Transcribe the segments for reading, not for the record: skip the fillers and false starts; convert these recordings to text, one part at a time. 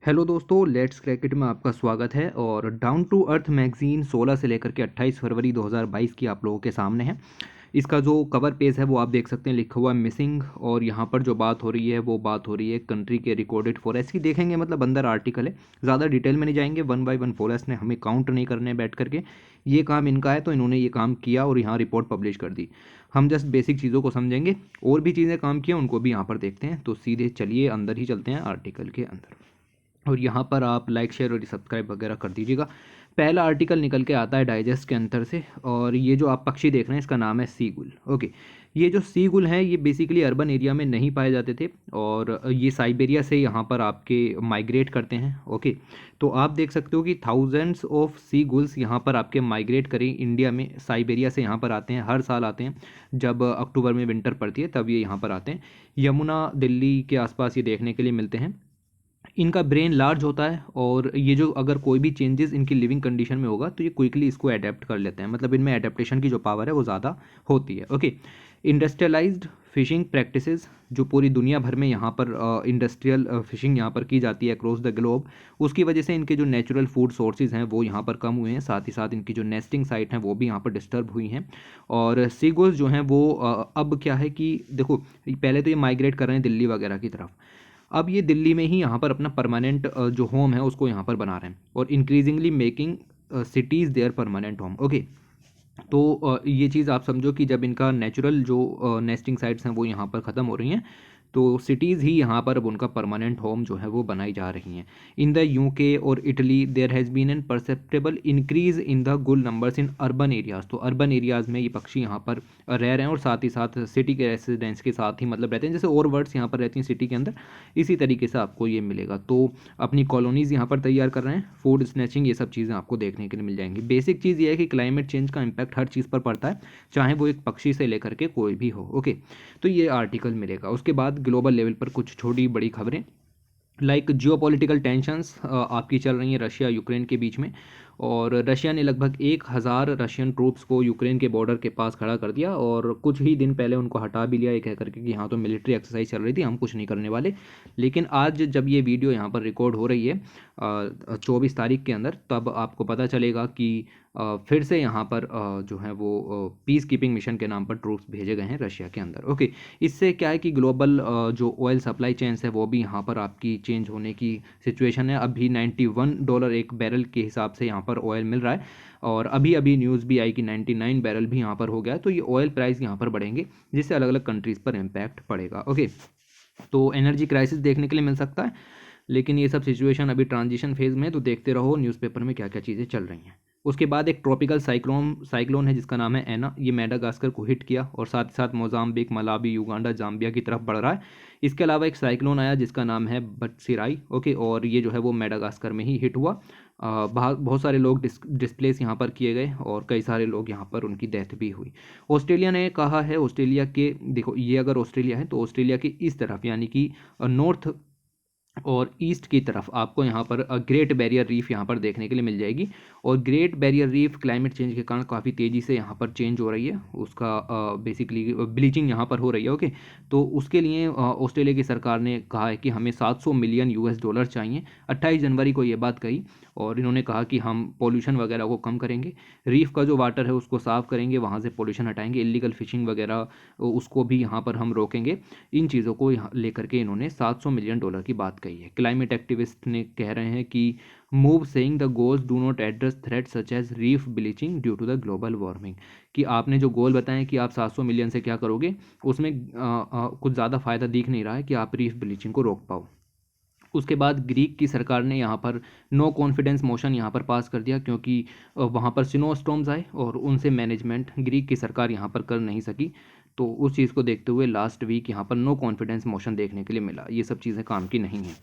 Hello दोस्तों, let's क्रैकेट में आपका स्वागत है। और डाउन टू अर्थ मैगजीन 16 से लेकर के 28 फरवरी 2022 की आप लोगों के सामने है। इसका जो कवर पेज है वो आप देख सकते हैं, लिखा हुआ है मिसिंग। और यहाँ पर जो बात हो रही है वो बात हो रही है कंट्री के रिकॉर्डेड फॉरेस्ट की। देखेंगे मतलब अंदर आर्टिकल है, ज़्यादा डिटेल में नहीं जाएंगे। वन बाय वन फॉरेस्ट ने हमें काउंट नहीं करने बैठ करके, ये काम इनका है तो इन्होंने ये काम किया और यहाँ रिपोर्ट पब्लिश कर दी। हम जस्ट बेसिक चीज़ों को समझेंगे, और भी चीज़ें काम किया उनको भी यहाँ पर देखते हैं। तो सीधे चलिए अंदर ही चलते हैं आर्टिकल के अंदर। और यहाँ पर आप लाइक शेयर और सब्सक्राइब वगैरह कर दीजिएगा। पहला आर्टिकल निकल के आता है डाइजेस्ट के अंदर से, और ये जो आप पक्षी देख रहे हैं इसका नाम है सीगुल। ओके, ये जो सीगुल हैं ये बेसिकली अर्बन एरिया में नहीं पाए जाते थे, और ये साइबेरिया से यहाँ पर आपके माइग्रेट करते हैं। ओके, तो आप देख सकते हो कि थाउजेंड्स ऑफ सीगुल्स यहाँ पर आपके माइग्रेट करें इंडिया में, साइबेरिया से यहाँ पर आते हैं, हर साल आते हैं। जब अक्टूबर में विंटर पड़ती है तब ये यहाँ पर आते हैं। यमुना दिल्ली के आसपास ये देखने के लिए मिलते हैं। इनका ब्रेन लार्ज होता है, और ये जो अगर कोई भी चेंजेस इनकी लिविंग कंडीशन में होगा तो ये क्विकली इसको अडेप्ट कर लेते हैं। मतलब इनमें एडेप्टेशन की जो पावर है वो ज़्यादा होती है। ओके, इंडस्ट्रियलाइज्ड फिशिंग प्रैक्टिसेस जो पूरी दुनिया भर में यहाँ पर इंडस्ट्रियल फिशिंग यहाँ पर की जाती है अक्रॉस द ग्लोब, उसकी वजह से इनके जो नेचुरल फूड सोर्सेज हैं वो यहाँ पर कम हुए हैं। साथ ही साथ इनकी जो नेस्टिंग साइट हैं वो भी यहाँ पर डिस्टर्ब हुई हैं। और सीगोल्स जो हैं वो अब क्या है कि देखो, पहले तो ये माइग्रेट कर रहे हैं दिल्ली वगैरह की तरफ। अब ये दिल्ली में ही यहाँ पर अपना परमानेंट जो होम है उसको यहाँ पर बना रहे हैं, और increasingly making cities there permanent home. Okay, तो ये चीज़ आप समझो कि जब इनका नेचुरल जो नेस्टिंग साइट्स हैं वो यहाँ पर ख़त्म हो रही हैं, तो सिटीज़ ही यहाँ पर अब उनका परमानेंट होम जो है वो बनाई जा रही हैं। इन द यूके और Italy there has been an perceptible increase in the gull numbers in urban areas. तो अर्बन एरियाज़ में ये पक्षी यहाँ पर रह रहे हैं, और साथ ही साथ सिटी के रेसिडेंट्स के साथ ही मतलब रहते हैं, जैसे और बर्ड्स यहाँ पर रहती हैं सिटी के अंदर, इसी तरीके से आपको ये मिलेगा। तो अपनी कॉलोनीज़ यहाँ पर तैयार कर रहे हैं, फूड स्नैचिंग ये सब चीज़ें आपको देखने के लिए मिल जाएंगी। बेसिक चीज़ ये है कि क्लाइमेट चेंज का इम्पैक्ट हर चीज़ पर पड़ता है, चाहे वो एक पक्षी से लेकर के कोई भी हो। ओके, तो ये आर्टिकल मिलेगा। उसके बाद ग्लोबल लेवल पर कुछ छोटी बड़ी खबरें, लाइक जियोपॉलिटिकल टेंशंस आपकी चल रही हैं रशिया यूक्रेन के बीच में। और रशिया ने लगभग 1000 रशियन ट्रूप्स को यूक्रेन के बॉर्डर के पास खड़ा कर दिया, और कुछ ही दिन पहले उनको हटा भी लिया, ये कह करके कि हाँ तो मिलिट्री एक्सरसाइज चल रही थी, हम कुछ नहीं करने वाले। लेकिन आज जब ये वीडियो यहाँ पर रिकॉर्ड हो रही है 24 तारीख के अंदर, तब आपको पता चलेगा कि फिर से यहाँ पर जो है वो पीस कीपिंग मिशन के नाम पर ट्रूप्स भेजे गए हैं रशिया के अंदर। ओके, इससे क्या है कि ग्लोबल जो ऑयल सप्लाई चेन्स है वो भी यहाँ पर आपकी चेंज होने की सिचुएशन है। अभी $91 एक बैरल के हिसाब से यहाँ पर ऑयल मिल रहा है, और अभी अभी न्यूज़ भी आई कि 99 बैरल भी यहाँ पर हो गया है। तो ये ऑयल प्राइस यहाँ पर बढ़ेंगे, जिससे अलग अलग कंट्रीज़ पर इम्पैक्ट पड़ेगा। ओके, तो एनर्जी क्राइसिस देखने के लिए मिल सकता है, लेकिन ये सब सिचुएशन अभी ट्रांजिशन फेज में है, तो देखते रहो न्यूज़पेपर में क्या क्या चीज़ें चल रही हैं। उसके बाद एक ट्रॉपिकल साइक्लोन है जिसका नाम है एना। ये मेडागास्कर को हिट किया, और साथ ही साथ मोजाम्बिक, मलावी, युगांडा, जाम्बिया की तरफ बढ़ रहा है। इसके अलावा एक साइक्लोन आया जिसका नाम है बटसिराई। ओके, और ये जो है वो मेडागास्कर में ही हिट हुआ। बहुत सारे लोग डिस्प्लेस यहाँ पर किए गए, और कई सारे लोग यहाँ पर उनकी डेथ भी हुई। ऑस्ट्रेलिया ने कहा है, ऑस्ट्रेलिया के देखो, ये अगर ऑस्ट्रेलिया है तो ऑस्ट्रेलिया की इस तरफ यानी कि नॉर्थ और ईस्ट की तरफ आपको यहाँ पर ग्रेट बैरियर रीफ यहाँ पर देखने के लिए मिल जाएगी। और great barrier reef climate change के कारण काफ़ी तेज़ी से यहाँ पर चेंज हो रही है, उसका बेसिकली ब्लीचिंग यहाँ पर हो रही है। ओके, तो उसके लिए ऑस्ट्रेलिया की सरकार ने कहा है कि हमें $700 मिलियन चाहिए। 28 जनवरी को ये बात कही, और इन्होंने कहा कि हम पोल्यूशन वगैरह को कम करेंगे, रीफ का जो वाटर है उसको साफ़ करेंगे, वहाँ से पोल्यूशन हटाएंगे, इलीगल फिशिंग वगैरह उसको भी यहाँ पर हम रोकेंगे। इन चीज़ों को लेकर के इन्होंने $700 मिलियन की बात कही है। क्लाइमेट एक्टिविस्ट ने कह रहे हैं कि move saying the goals do not address threat such as reef bleaching due to the global warming. कि आपने जो गोल बताएं कि आप 700 मिलियन से क्या करोगे, उसमें कुछ ज़्यादा फ़ायदा दिख नहीं रहा है कि आप रीफ ब्लीचिंग को रोक पाओ। उसके बाद ग्रीक की सरकार ने यहाँ पर नो कॉन्फिडेंस मोशन यहाँ पर पास कर दिया, क्योंकि वहाँ पर स्नो स्टॉर्म्स आए और उनसे मैनेजमेंट ग्रीक की सरकार यहाँ पर कर नहीं सकी। तो उस चीज़ को देखते हुए लास्ट वीक यहाँ पर नो कॉन्फिडेंस मोशन देखने के लिए मिला। ये सब चीज़ें काम की नहीं हैं।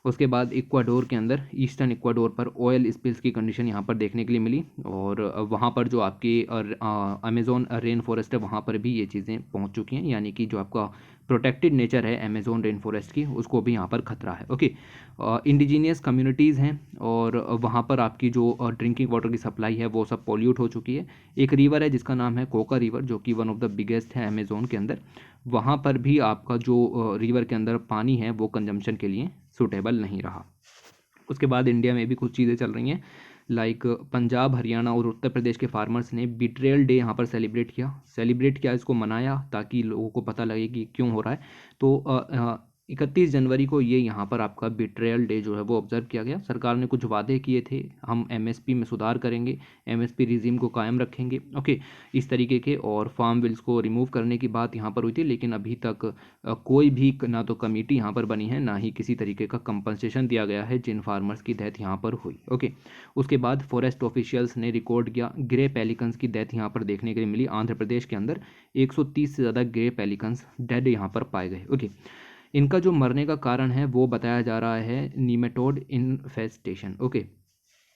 उसके बाद इक्वाडोर के अंदर, ईस्टर्न इक्वाडोर पर ऑयल स्पिल्स की कंडीशन यहाँ पर देखने के लिए मिली, और वहाँ पर जो आपकी अमेज़ोन रेन फॉरेस्ट है वहाँ पर भी ये चीज़ें पहुँच चुकी हैं, यानी कि जो आपका प्रोटेक्टेड नेचर है अमेज़ोन रेन फॉरेस्ट की, उसको भी यहाँ पर खतरा है। ओके, इंडिजीनियस कम्युनिटीज़ हैं, और वहाँ पर आपकी जो ड्रिंकिंग वाटर की सप्लाई है वो सब पॉल्यूट हो चुकी है। एक रिवर है जिसका नाम है कोका रिवर, जो कि वन ऑफ द बिगेस्ट है अमेज़ोन के अंदर। वहाँ पर भी आपका जो रिवर के अंदर पानी है वो कंजम्पशन के लिए सूटेबल नहीं रहा। उसके बाद इंडिया में भी कुछ चीज़ें चल रही हैं, लाइक पंजाब, हरियाणा और उत्तर प्रदेश के फार्मर्स ने बिट्रेयल डे यहाँ पर सेलिब्रेट किया, इसको मनाया ताकि लोगों को पता लगे कि क्यों हो रहा है। तो 31 जनवरी को ये यहाँ पर आपका बिट्रेयल डे जो है वो ऑब्जर्व किया गया। सरकार ने कुछ वादे किए थे, हम एमएसपी में सुधार करेंगे, एमएसपी रिजीम को कायम रखेंगे, ओके, इस तरीके के, और फार्म बिल्स को रिमूव करने की बात यहाँ पर हुई थी। लेकिन अभी तक कोई भी ना तो कमेटी यहाँ पर बनी है, ना ही किसी तरीके का कंपनसेशन दिया गया है जिन फार्मर्स की डेथ यहाँ पर हुई, ओके। उसके बाद फॉरेस्ट ऑफिशियल्स ने रिकॉर्ड किया, ग्रे पेलिकन्स की डेथ यहाँ पर देखने के लिए मिली। आंध्र प्रदेश के अंदर 130 से ज़्यादा ग्रे पेलिकन्स डेड यहाँ पर पाए गए, ओके। इनका जो मरने का कारण है वो बताया जा रहा है नीमेटोड इन्फेस्टेशन, ओके।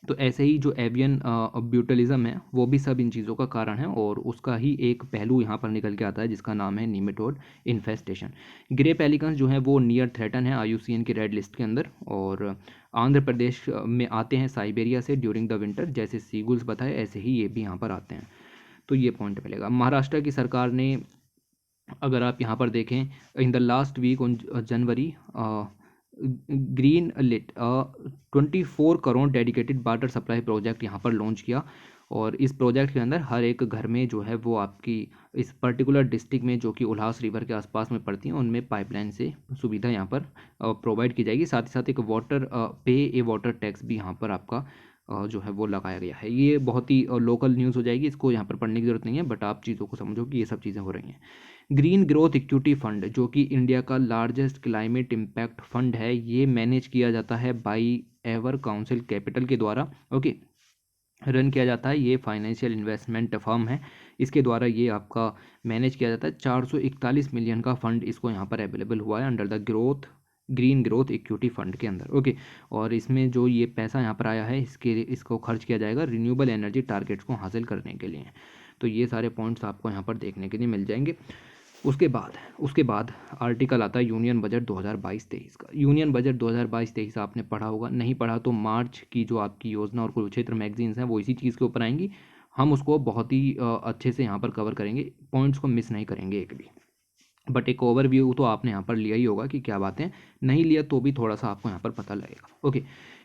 तो ऐसे ही जो एवियन ब्यूटलिज्म है वो भी सब इन चीज़ों का कारण है, और उसका ही एक पहलू यहाँ पर निकल के आता है जिसका नाम है नीमेटोड इन्फेस्टेशन। ग्रे पेलिकन्स जो हैं वो नियर थ्रेटन है IUCN की रेड लिस्ट के अंदर, और आंध्र प्रदेश में आते हैं साइबेरिया से ड्यूरिंग द विंटर, जैसे सीगुल्स बताए ऐसे ही ये भी यहाँ पर आते हैं। तो ये पॉइंट मिलेगा। महाराष्ट्र की सरकार ने, अगर आप यहाँ पर देखें, in the last week on January, green lit 24 crore dedicated water supply project यहाँ पर लॉन्च किया, और इस प्रोजेक्ट के अंदर हर एक घर में जो है वो आपकी इस पर्टिकुलर डिस्ट्रिक्ट में जो कि उल्हास रिवर के आसपास में पड़ती हैं उनमें पाइपलाइन से सुविधा यहाँ पर प्रोवाइड की जाएगी। साथ ही साथ एक वाटर पे ए वाटर टैक्स भी यहाँ पर आपका जो है वो लगाया गया है। ये बहुत ही लोकल न्यूज़ हो जाएगी, इसको यहाँ पर पढ़ने की ज़रूरत नहीं है, बट आप चीज़ों को समझो कि ये सब चीज़ें हो रही हैं। ग्रीन ग्रोथ इक्विटी फंड, जो कि इंडिया का लार्जेस्ट क्लाइमेट इम्पैक्ट फंड है, ये मैनेज किया जाता है बाई एवर काउंसिल कैपिटल के द्वारा, ओके, रन किया जाता है। ये फाइनेंशियल इन्वेस्टमेंट फर्म है, इसके द्वारा ये आपका मैनेज किया जाता है। 441 मिलियन का फंड इसको यहाँ पर अवेलेबल हुआ है under the green growth equity fund के अंदर, ओके। और इसमें जो ये पैसा यहाँ पर आया है इसको खर्च किया जाएगा रिन्यूएबल एनर्जी टारगेट्स को हासिल करने के लिए। तो ये सारे पॉइंट्स आपको यहाँ पर देखने के लिए मिल जाएंगे। उसके बाद आर्टिकल आता है यूनियन बजट 2022-23 का। यूनियन बजट 2022-23 आपने पढ़ा होगा, नहीं पढ़ा तो मार्च की जो आपकी योजना और कुरुक्षेत्र मैगजीन्स हैं वो इसी चीज़ के ऊपर आएंगी। हम उसको बहुत ही अच्छे से यहाँ पर कवर करेंगे, पॉइंट्स को मिस नहीं करेंगे एक भी। बट एक ओवरव्यू तो आपने यहाँ पर लिया ही होगा कि क्या बातें, नहीं लिया तो भी थोड़ा सा आपको यहाँ पर पता लगेगा, ओके।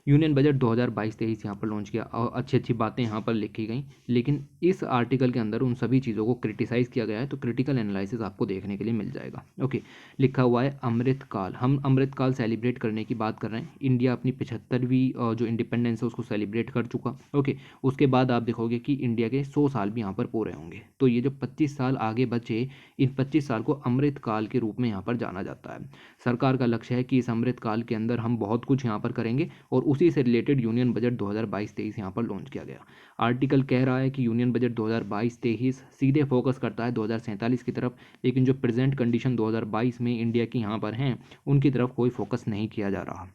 यूनियन बजट 2022-23 यहाँ पर लॉन्च किया और अच्छी अच्छी बातें यहाँ पर लिखी गई, लेकिन इस आर्टिकल के अंदर उन सभी चीज़ों को क्रिटिसाइज़ किया गया है, तो क्रिटिकल एनालिसिस आपको देखने के लिए मिल जाएगा, ओके। लिखा हुआ है अमृतकाल, हम अमृतकाल सेलिब्रेट करने की बात कर रहे हैं। इंडिया अपनी 75वीं जो इंडिपेंडेंस है उसको सेलिब्रेट कर चुका, ओके। उसके बाद आप देखोगे कि इंडिया के 100 साल भी यहाँ पर पूरे होंगे, तो ये जो 25 साल आगे बचे, इन 25 साल को अमृत काल के रूप में यहाँ पर जाना जाता है। सरकार का लक्ष्य है कि इस अमृत काल के अंदर हम बहुत कुछ यहाँ पर करेंगे, और उसी से रिलेटेड यूनियन बजट 2022-23 यहाँ पर लॉन्च किया गया। आर्टिकल कह रहा है कि यूनियन बजट 2022-23 सीधे फोकस करता है 2047 की तरफ, लेकिन जो प्रेजेंट कंडीशन 2022 में इंडिया की यहाँ पर हैं उनकी तरफ कोई फोकस नहीं किया जा रहा,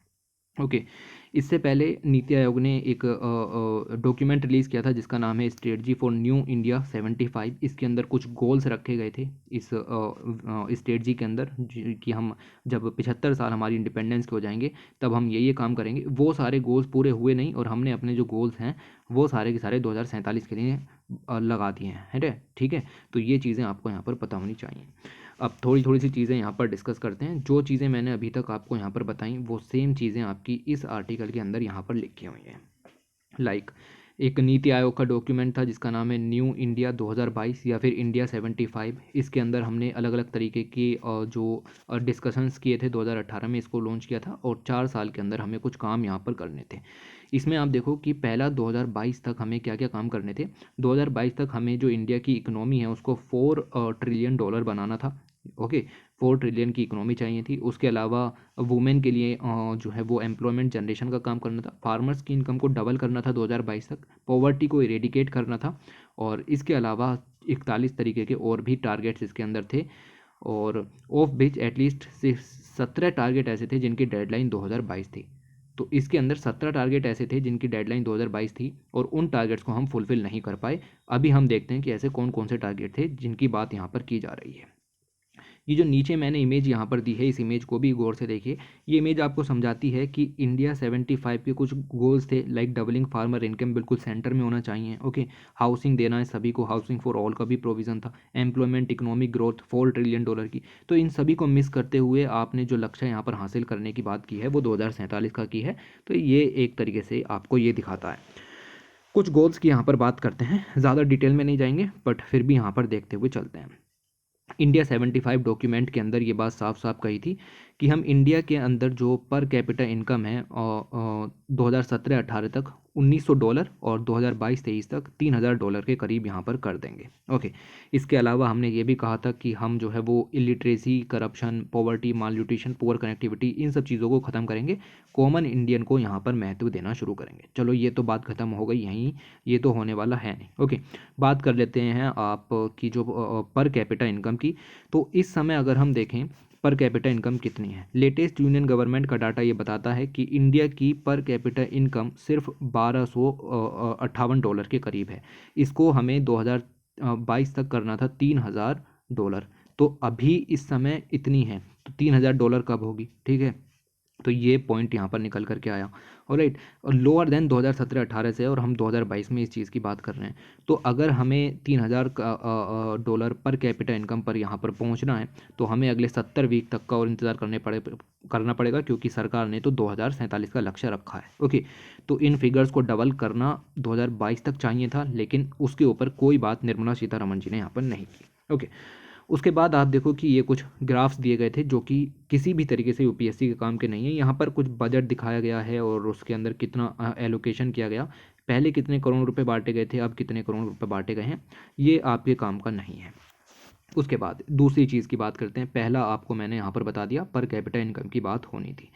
ओके। इससे पहले नीति आयोग ने एक डॉक्यूमेंट रिलीज़ किया था जिसका नाम है स्ट्रेटजी फॉर न्यू इंडिया 75। इसके अंदर कुछ गोल्स रखे गए थे इस स्ट्रेटजी के अंदर कि हम जब 75 साल हमारी इंडिपेंडेंस के हो जाएंगे तब हम ये काम करेंगे। वो सारे गोल्स पूरे हुए नहीं, और हमने अपने जो गोल्स हैं वो सारे के सारे 2047 के लिए लगा दिए हैं, है ठीक है। तो ये चीज़ें आपको यहाँ पर पता होनी चाहिए। अब थोड़ी थोड़ी सी चीज़ें यहाँ पर डिस्कस करते हैं। जो चीज़ें मैंने अभी तक आपको यहाँ पर बताई वो सेम चीज़ें आपकी इस आर्टिकल के अंदर यहाँ पर लिखी हुई हैं। लाइक एक नीति आयोग का डॉक्यूमेंट था जिसका नाम है न्यू इंडिया 2022 या फिर इंडिया 75। इसके अंदर हमने अलग अलग तरीके की जो डिस्कशंस किए थे 2018 में इसको लॉन्च किया था, और 4 साल के अंदर हमें कुछ काम यहाँ पर करने थे। इसमें आप देखो कि पहला 2022 तक हमें क्या क्या काम करने थे। 2022 तक हमें जो इंडिया की इकोनॉमी है उसको $4 ट्रिलियन बनाना था, ओके। 4 ट्रिलियन की इकोनॉमी चाहिए थी। उसके अलावा वुमेन के लिए जो है वो एम्प्लॉयमेंट जनरेशन का काम करना था। फार्मर्स की इनकम को डबल करना था 2022 तक। पॉवर्टी को इरेडिकेट करना था, और इसके अलावा 41 तरीके के और भी टारगेट्स इसके अंदर थे, और ऑफ विच एटलीस्ट 17 टारगेट ऐसे थे जिनकी डेडलाइन 2022 थी। तो इसके अंदर 17 टारगेट ऐसे थे जिनकी डेडलाइन 2022 थी, और उन टारगेट्स को हम फुलफिल नहीं कर पाए। अभी हम देखते हैं कि ऐसे कौन कौन से टारगेट थे जिनकी बात यहाँ पर की जा रही है। ये जो नीचे मैंने इमेज यहाँ पर दी है, इस इमेज को भी गौर से देखिए। ये इमेज आपको समझाती है कि इंडिया 75 के कुछ गोल्स थे, लाइक डबलिंग फार्मर इनकम बिल्कुल सेंटर में होना चाहिए। ओके, हाउसिंग देना है सभी को, हाउसिंग फॉर ऑल का भी प्रोविज़न था, एम्प्लॉयमेंट, इकोनॉमिक ग्रोथ, $4 ट्रिलियन की। तो इन सभी को मिस करते हुए आपने जो लक्ष्य यहाँ पर हासिल करने की बात की है वो 2047 का की है। तो ये एक तरीके से आपको ये दिखाता है। कुछ गोल्स की यहाँ पर बात करते हैं, ज़्यादा डिटेल में नहीं जाएंगे बट फिर भी यहाँ पर देखते हुए चलते हैं। इंडिया 75 डॉक्यूमेंट के अंदर ये बात साफ साफ कही थी कि हम इंडिया के अंदर जो पर कैपिटा इनकम है 2017-18 तक $1900 और 2022-23 तक $3000 के करीब यहाँ पर कर देंगे। ओके, इसके अलावा हमने ये भी कहा था कि हम जो है वो illiteracy, corruption, poverty, malnutrition, poor connectivity, इन सब चीज़ों को ख़त्म करेंगे, कॉमन इंडियन को यहाँ पर महत्व देना शुरू करेंगे। चलो ये तो बात ख़त्म हो गई यहीं, ये तो होने वाला है नहीं। ओके, बात कर लेते हैं आप की जो पर कैपिटा इनकम की। तो इस समय अगर हम देखें पर कैपिटा इनकम कितनी है, लेटेस्ट यूनियन गवर्नमेंट का डाटा ये बताता है कि इंडिया की पर कैपिटा इनकम सिर्फ $1258 के करीब है। इसको हमें 2022 तक करना था $3000। तो अभी इस समय इतनी है, तो $3000 कब होगी? ठीक है, तो ये पॉइंट यहाँ पर निकल करके आया। ऑलराइट, और लोअर देन 2017-18 से, और हम 2022 में इस चीज़ की बात कर रहे हैं। तो अगर हमें $3000 पर कैपिटा इनकम पर यहाँ पर पहुँचना है तो हमें अगले 70 वीक तक का और इंतज़ार करना पड़ेगा, क्योंकि सरकार ने तो 2047 का लक्ष्य रखा है। ओके, तो इन फिगर्स को डबल करना 2022 तक चाहिए था, लेकिन उसके ऊपर कोई बात निर्मला सीतारमण जी ने यहाँ पर नहीं की। ओके, उसके बाद आप देखो कि ये कुछ ग्राफ्स दिए गए थे जो कि किसी भी तरीके से यूपीएससी के काम के नहीं है। यहाँ पर कुछ बजट दिखाया गया है और उसके अंदर कितना एलोकेशन किया गया, पहले कितने करोड़ रुपए बांटे गए थे, अब कितने करोड़ रुपए बांटे गए हैं, ये आपके काम का नहीं है। उसके बाद दूसरी चीज़ की बात करते हैं। पहला आपको मैंने यहाँ पर बता दिया, पर कैपिटा इनकम की बात होनी थी।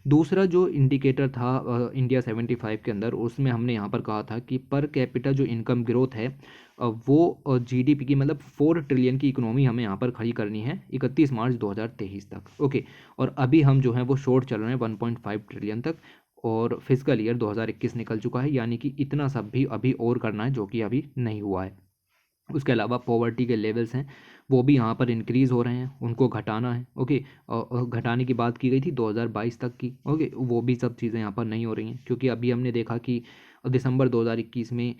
दूसरा जो इंडिकेटर था इंडिया 75 के अंदर, उसमें हमने यहाँ पर कहा था कि पर कैपिटा जो इनकम ग्रोथ है वो जीडीपी की, मतलब 4 ट्रिलियन की इकोनॉमी हमें यहाँ पर खड़ी करनी है 31 मार्च 2023 तक। ओके, और अभी हम जो है वो शॉर्ट चल रहे हैं 1.5 ट्रिलियन तक, और फिजिकल ईयर 2021 निकल चुका है, यानी कि इतना सब भी अभी और करना है जो कि अभी नहीं हुआ है। उसके अलावा पॉवर्टी के लेवल्स हैं वो भी यहाँ पर इंक्रीज़ हो रहे हैं, उनको घटाना है। ओके, और घटाने की बात की गई थी 2022 तक की। ओके, वो भी सब चीज़ें यहाँ पर नहीं हो रही हैं, क्योंकि अभी हमने देखा कि दिसंबर 2021 में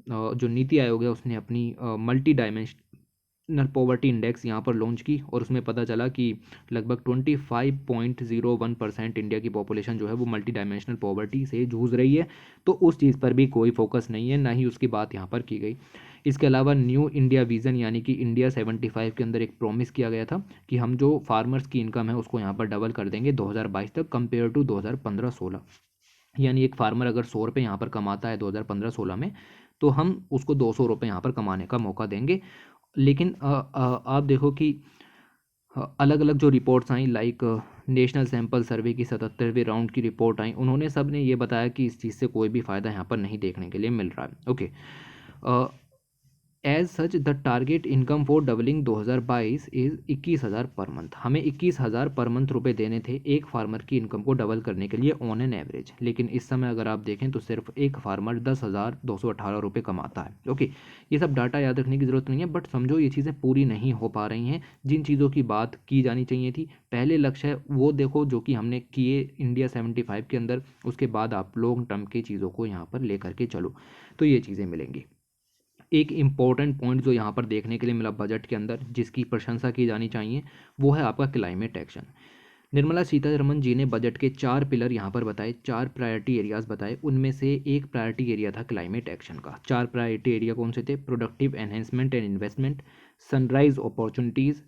जो नीति आयोग है उसने अपनी मल्टी डायमेंशनल पॉवर्टी इंडेक्स यहाँ पर लॉन्च की, और उसमें पता चला कि लगभग 25.01% इंडिया की पॉपुलेशन जो है वो मल्टी डायमेंशनल पॉवर्टी से जूझ रही है। तो उस चीज़ पर भी कोई फोकस नहीं है, ना ही उसकी बात यहाँ पर की गई। इसके अलावा न्यू इंडिया विज़न यानी कि इंडिया 75 के अंदर एक प्रॉमिस किया गया था कि हम जो फार्मर्स की इनकम है उसको यहाँ पर डबल कर देंगे 2022 तक कंपेयर टू 2015-16। यानी एक फार्मर अगर 100 रुपये यहाँ पर कमाता है 2015-16 में, तो हम उसको 200 रुपये यहाँ पर कमाने का मौका देंगे। लेकिन आप देखो कि अलग अलग जो रिपोर्ट्स आई, लाइक नेशनल सैंपल सर्वे की 77वें राउंड की रिपोर्ट आई, उन्होंने सब ने ये बताया कि इस चीज़ से कोई भी फ़ायदा यहाँ पर नहीं देखने के लिए मिल रहा है। Okay, as such the target income for doubling 2022 is 21,000 per month. हमें 21,000 पर मंथ रुपए देने थे एक फार्मर की इनकम को डबल करने के लिए ऑन एन एवरेज, लेकिन इस समय अगर आप देखें तो सिर्फ एक फार्मर 10,218 रुपये कमाता है। ओके, ये सब डाटा याद रखने की ज़रूरत नहीं है, बट समझो ये चीज़ें पूरी नहीं हो पा रही हैं जिन चीज़ों की बात की जानी चाहिए थी। पहले लक्ष्य वो देखो जो कि हमने किए इंडिया 75 के अंदर, उसके बाद आप लॉन्ग टर्म की चीज़ों को यहाँ पर लेकर के चलो, तो ये चीज़ें मिलेंगी। एक इम्पॉर्टेंट पॉइंट जो यहाँ पर देखने के लिए मिला बजट के अंदर, जिसकी प्रशंसा की जानी चाहिए, वो है आपका क्लाइमेट एक्शन। निर्मला सीतारमण जी ने बजट के 4 पिलर यहाँ पर बताए, 4 प्रायोरिटी एरियाज बताए, उनमें से एक प्रायोरिटी एरिया था क्लाइमेट एक्शन का। 4 प्रायोरिटी एरिया कौन से थे? Productive enhancement and investment, sunrise opportunities,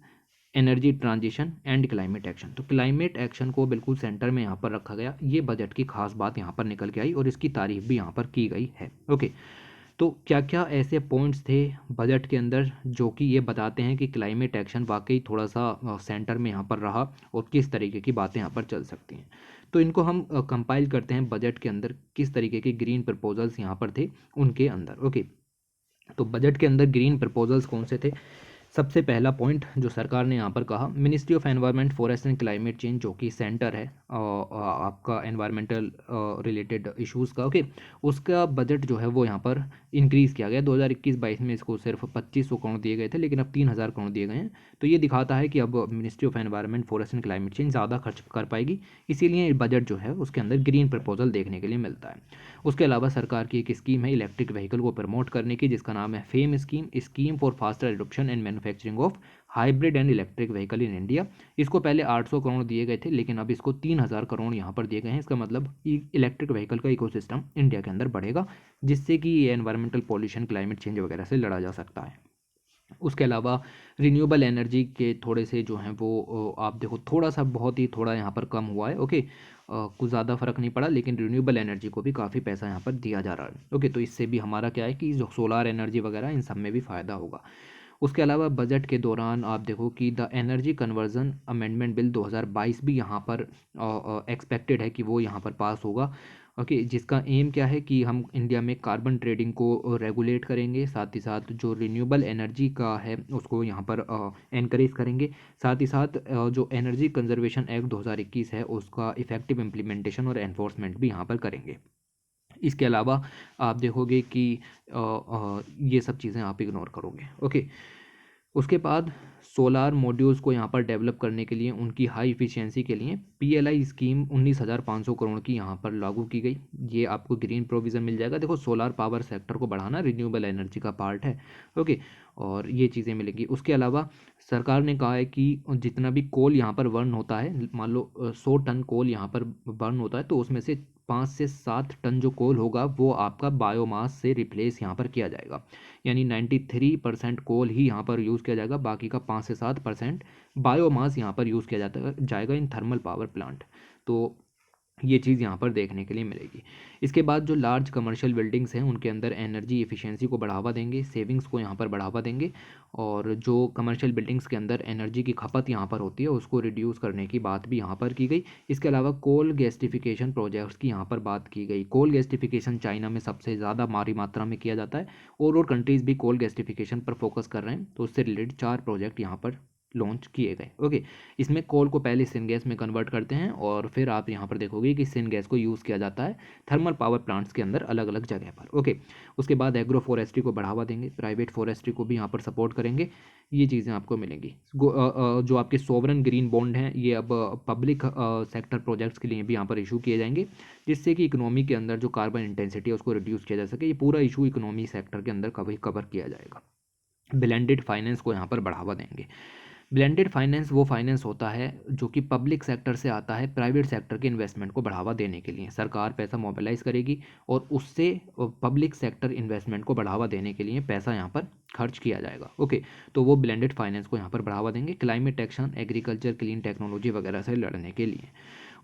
energy transition and climate action. तो क्लाइमेट एक्शन को बिल्कुल सेंटर में यहाँ पर रखा गया। ये बजट की खास बात यहाँ पर निकल के आई और इसकी तारीफ भी यहाँ पर की गई है। ओके, तो क्या क्या ऐसे पॉइंट्स थे बजट के अंदर जो कि ये बताते हैं कि क्लाइमेट एक्शन वाकई थोड़ा सा सेंटर में यहाँ पर रहा, और किस तरीके की बातें यहाँ पर चल सकती हैं। तो इनको हम कंपाइल करते हैं बजट के अंदर किस तरीके के ग्रीन प्रपोजल्स यहाँ पर थे उनके अंदर। ओके, तो बजट के अंदर ग्रीन प्रपोजल्स कौन से थे? सबसे पहला पॉइंट जो सरकार ने यहाँ पर कहा, ministry of environment forest and climate change जो कि सेंटर है आपका एनवायरमेंटल रिलेटेड इश्यूज़ का, ओके, उसका बजट जो है वो यहाँ पर इंक्रीज़ किया गया। 2021-22 में इसको सिर्फ 2500 करोड़ दिए गए थे, लेकिन अब 3000 करोड़ दिए गए हैं। तो ये दिखाता है कि अब ministry of environment forest and climate change ज़्यादा खर्च कर पाएगी, इसीलिए बजट जो है उसके अंदर ग्रीन प्रपोजल देखने के लिए मिलता है। उसके अलावा सरकार की एक स्कीम है इलेक्ट्रिक व्हीकल को प्रमोट करने की, जिसका नाम है fame scheme for faster adoption and manufacturing of hybrid and electric vehicle in India. इसको पहले 800 करोड़ दिए गए थे, लेकिन अब इसको 3000 करोड़ यहाँ पर दिए गए हैं। इसका मतलब इलेक्ट्रिक व्हीकल का इकोसिस्टम इंडिया के अंदर बढ़ेगा, जिससे कि ये एनवायरमेंटल पॉल्यूशन, क्लाइमेट चेंज वगैरह से लड़ा जा सकता है। उसके अलावा रिन्यूएबल एनर्जी के थोड़े से जो हैं वो आप देखो थोड़ा सा, बहुत ही थोड़ा यहाँ पर कम हुआ है, ओके, कुछ ज़्यादा फर्क नहीं पड़ा, लेकिन रिन्यूएबल एनर्जी को भी काफ़ी पैसा यहाँ पर दिया जा रहा है, ओके। तो इससे भी हमारा क्या है कि जो सोलार एनर्जी वगैरह इन सब में भी फ़ायदा होगा। उसके अलावा बजट के दौरान आप देखो कि the energy conversion amendment bill 2022 भी यहाँ पर एक्सपेक्टेड है कि वो यहाँ पर पास होगा, ओके, जिसका एम क्या है कि हम इंडिया में कार्बन ट्रेडिंग को रेगुलेट करेंगे, साथ ही साथ जो रिन्यूएबल एनर्जी का है उसको यहाँ पर एनकरेज करेंगे, साथ ही साथ जो एनर्जी कंजर्वेशन एक्ट 2021 है उसका इफेक्टिव इम्प्लीमेंटेशन और एनफोर्समेंट भी यहाँ पर करेंगे। इसके अलावा आप देखोगे कि ये सब चीज़ें आप इग्नोर करोगे, ओके। उसके बाद सोलार मॉड्यूल्स को यहाँ पर डेवलप करने के लिए, उनकी हाई इफिशिएंसी के लिए पीएलआई स्कीम 19,500 करोड़ की यहाँ पर लागू की गई। ये आपको ग्रीन प्रोविज़न मिल जाएगा। देखो सोलार पावर सेक्टर को बढ़ाना रिन्यूएबल एनर्जी का पार्ट है, ओके, और ये चीज़ें मिलेंगी। उसके अलावा सरकार ने कहा है कि जितना भी कोल यहाँ पर बर्न होता है, मान लो 100 टन कोल यहाँ पर बर्न होता है, तो उसमें से 5 से 7 टन जो कोल होगा वो आपका बायोमास से रिप्लेस यहाँ पर किया जाएगा, यानी 93% कोल ही यहाँ पर यूज़ किया जाएगा, बाकी का 5 से 7% बायोमास यहाँ पर यूज़ किया जाएगा इन थर्मल पावर प्लांट। तो ये चीज़ यहाँ पर देखने के लिए मिलेगी। इसके बाद जो लार्ज कमर्शियल बिल्डिंग्स हैं उनके अंदर एनर्जी एफिशिएंसी को बढ़ावा देंगे, सेविंग्स को यहाँ पर बढ़ावा देंगे, और जो कमर्शियल बिल्डिंग्स के अंदर एनर्जी की खपत यहाँ पर होती है उसको रिड्यूस करने की बात भी यहाँ पर की गई। इसके अलावा कोल गैसिफिकेशन प्रोजेक्ट्स की यहाँ पर बात की गई। कोल गैसिफिकेशन चाइना में सबसे ज़्यादा भारी मात्रा में किया जाता है, और कंट्रीज़ भी कोल गैसिफिकेशन पर फोकस कर रहे हैं, तो उससे रिलेटेड 4 प्रोजेक्ट यहाँ पर लॉन्च किए गए, ओके। इसमें कोल को पहले सिन गैस में कन्वर्ट करते हैं, और फिर आप यहाँ पर देखोगे कि सिन गैस को यूज़ किया जाता है थर्मल पावर प्लांट्स के अंदर अलग अलग जगह पर, ओके। उसके बाद एग्रो फॉरेस्ट्री को बढ़ावा देंगे, प्राइवेट फॉरेस्ट्री को भी यहाँ पर सपोर्ट करेंगे, ये चीज़ें आपको मिलेंगी। जो आपके सोवरन ग्रीन बॉन्ड हैं ये अब पब्लिक सेक्टर प्रोजेक्ट्स के लिए भी यहाँ पर इशू किए जाएंगे, जिससे कि इकोनॉमी के अंदर जो कार्बन इंटेंसिटी है उसको रिड्यूस किया जा सके। ये पूरा इशू इकोनॉमी सेक्टर के अंदर कवर किया जाएगा। ब्लेंडेड फाइनेंस को यहाँ पर बढ़ावा देंगे। ब्लेंडेड फाइनेंस वो फाइनेंस होता है जो कि पब्लिक सेक्टर से आता है प्राइवेट सेक्टर के इन्वेस्टमेंट को बढ़ावा देने के लिए। सरकार पैसा मोबिलाइज करेगी और उससे पब्लिक सेक्टर इन्वेस्टमेंट को बढ़ावा देने के लिए पैसा यहाँ पर खर्च किया जाएगा, ओके। तो वो ब्लेंडेड फाइनेंस को यहाँ पर बढ़ावा देंगे climate action, agriculture, clean technology वगैरह से लड़ने के लिए।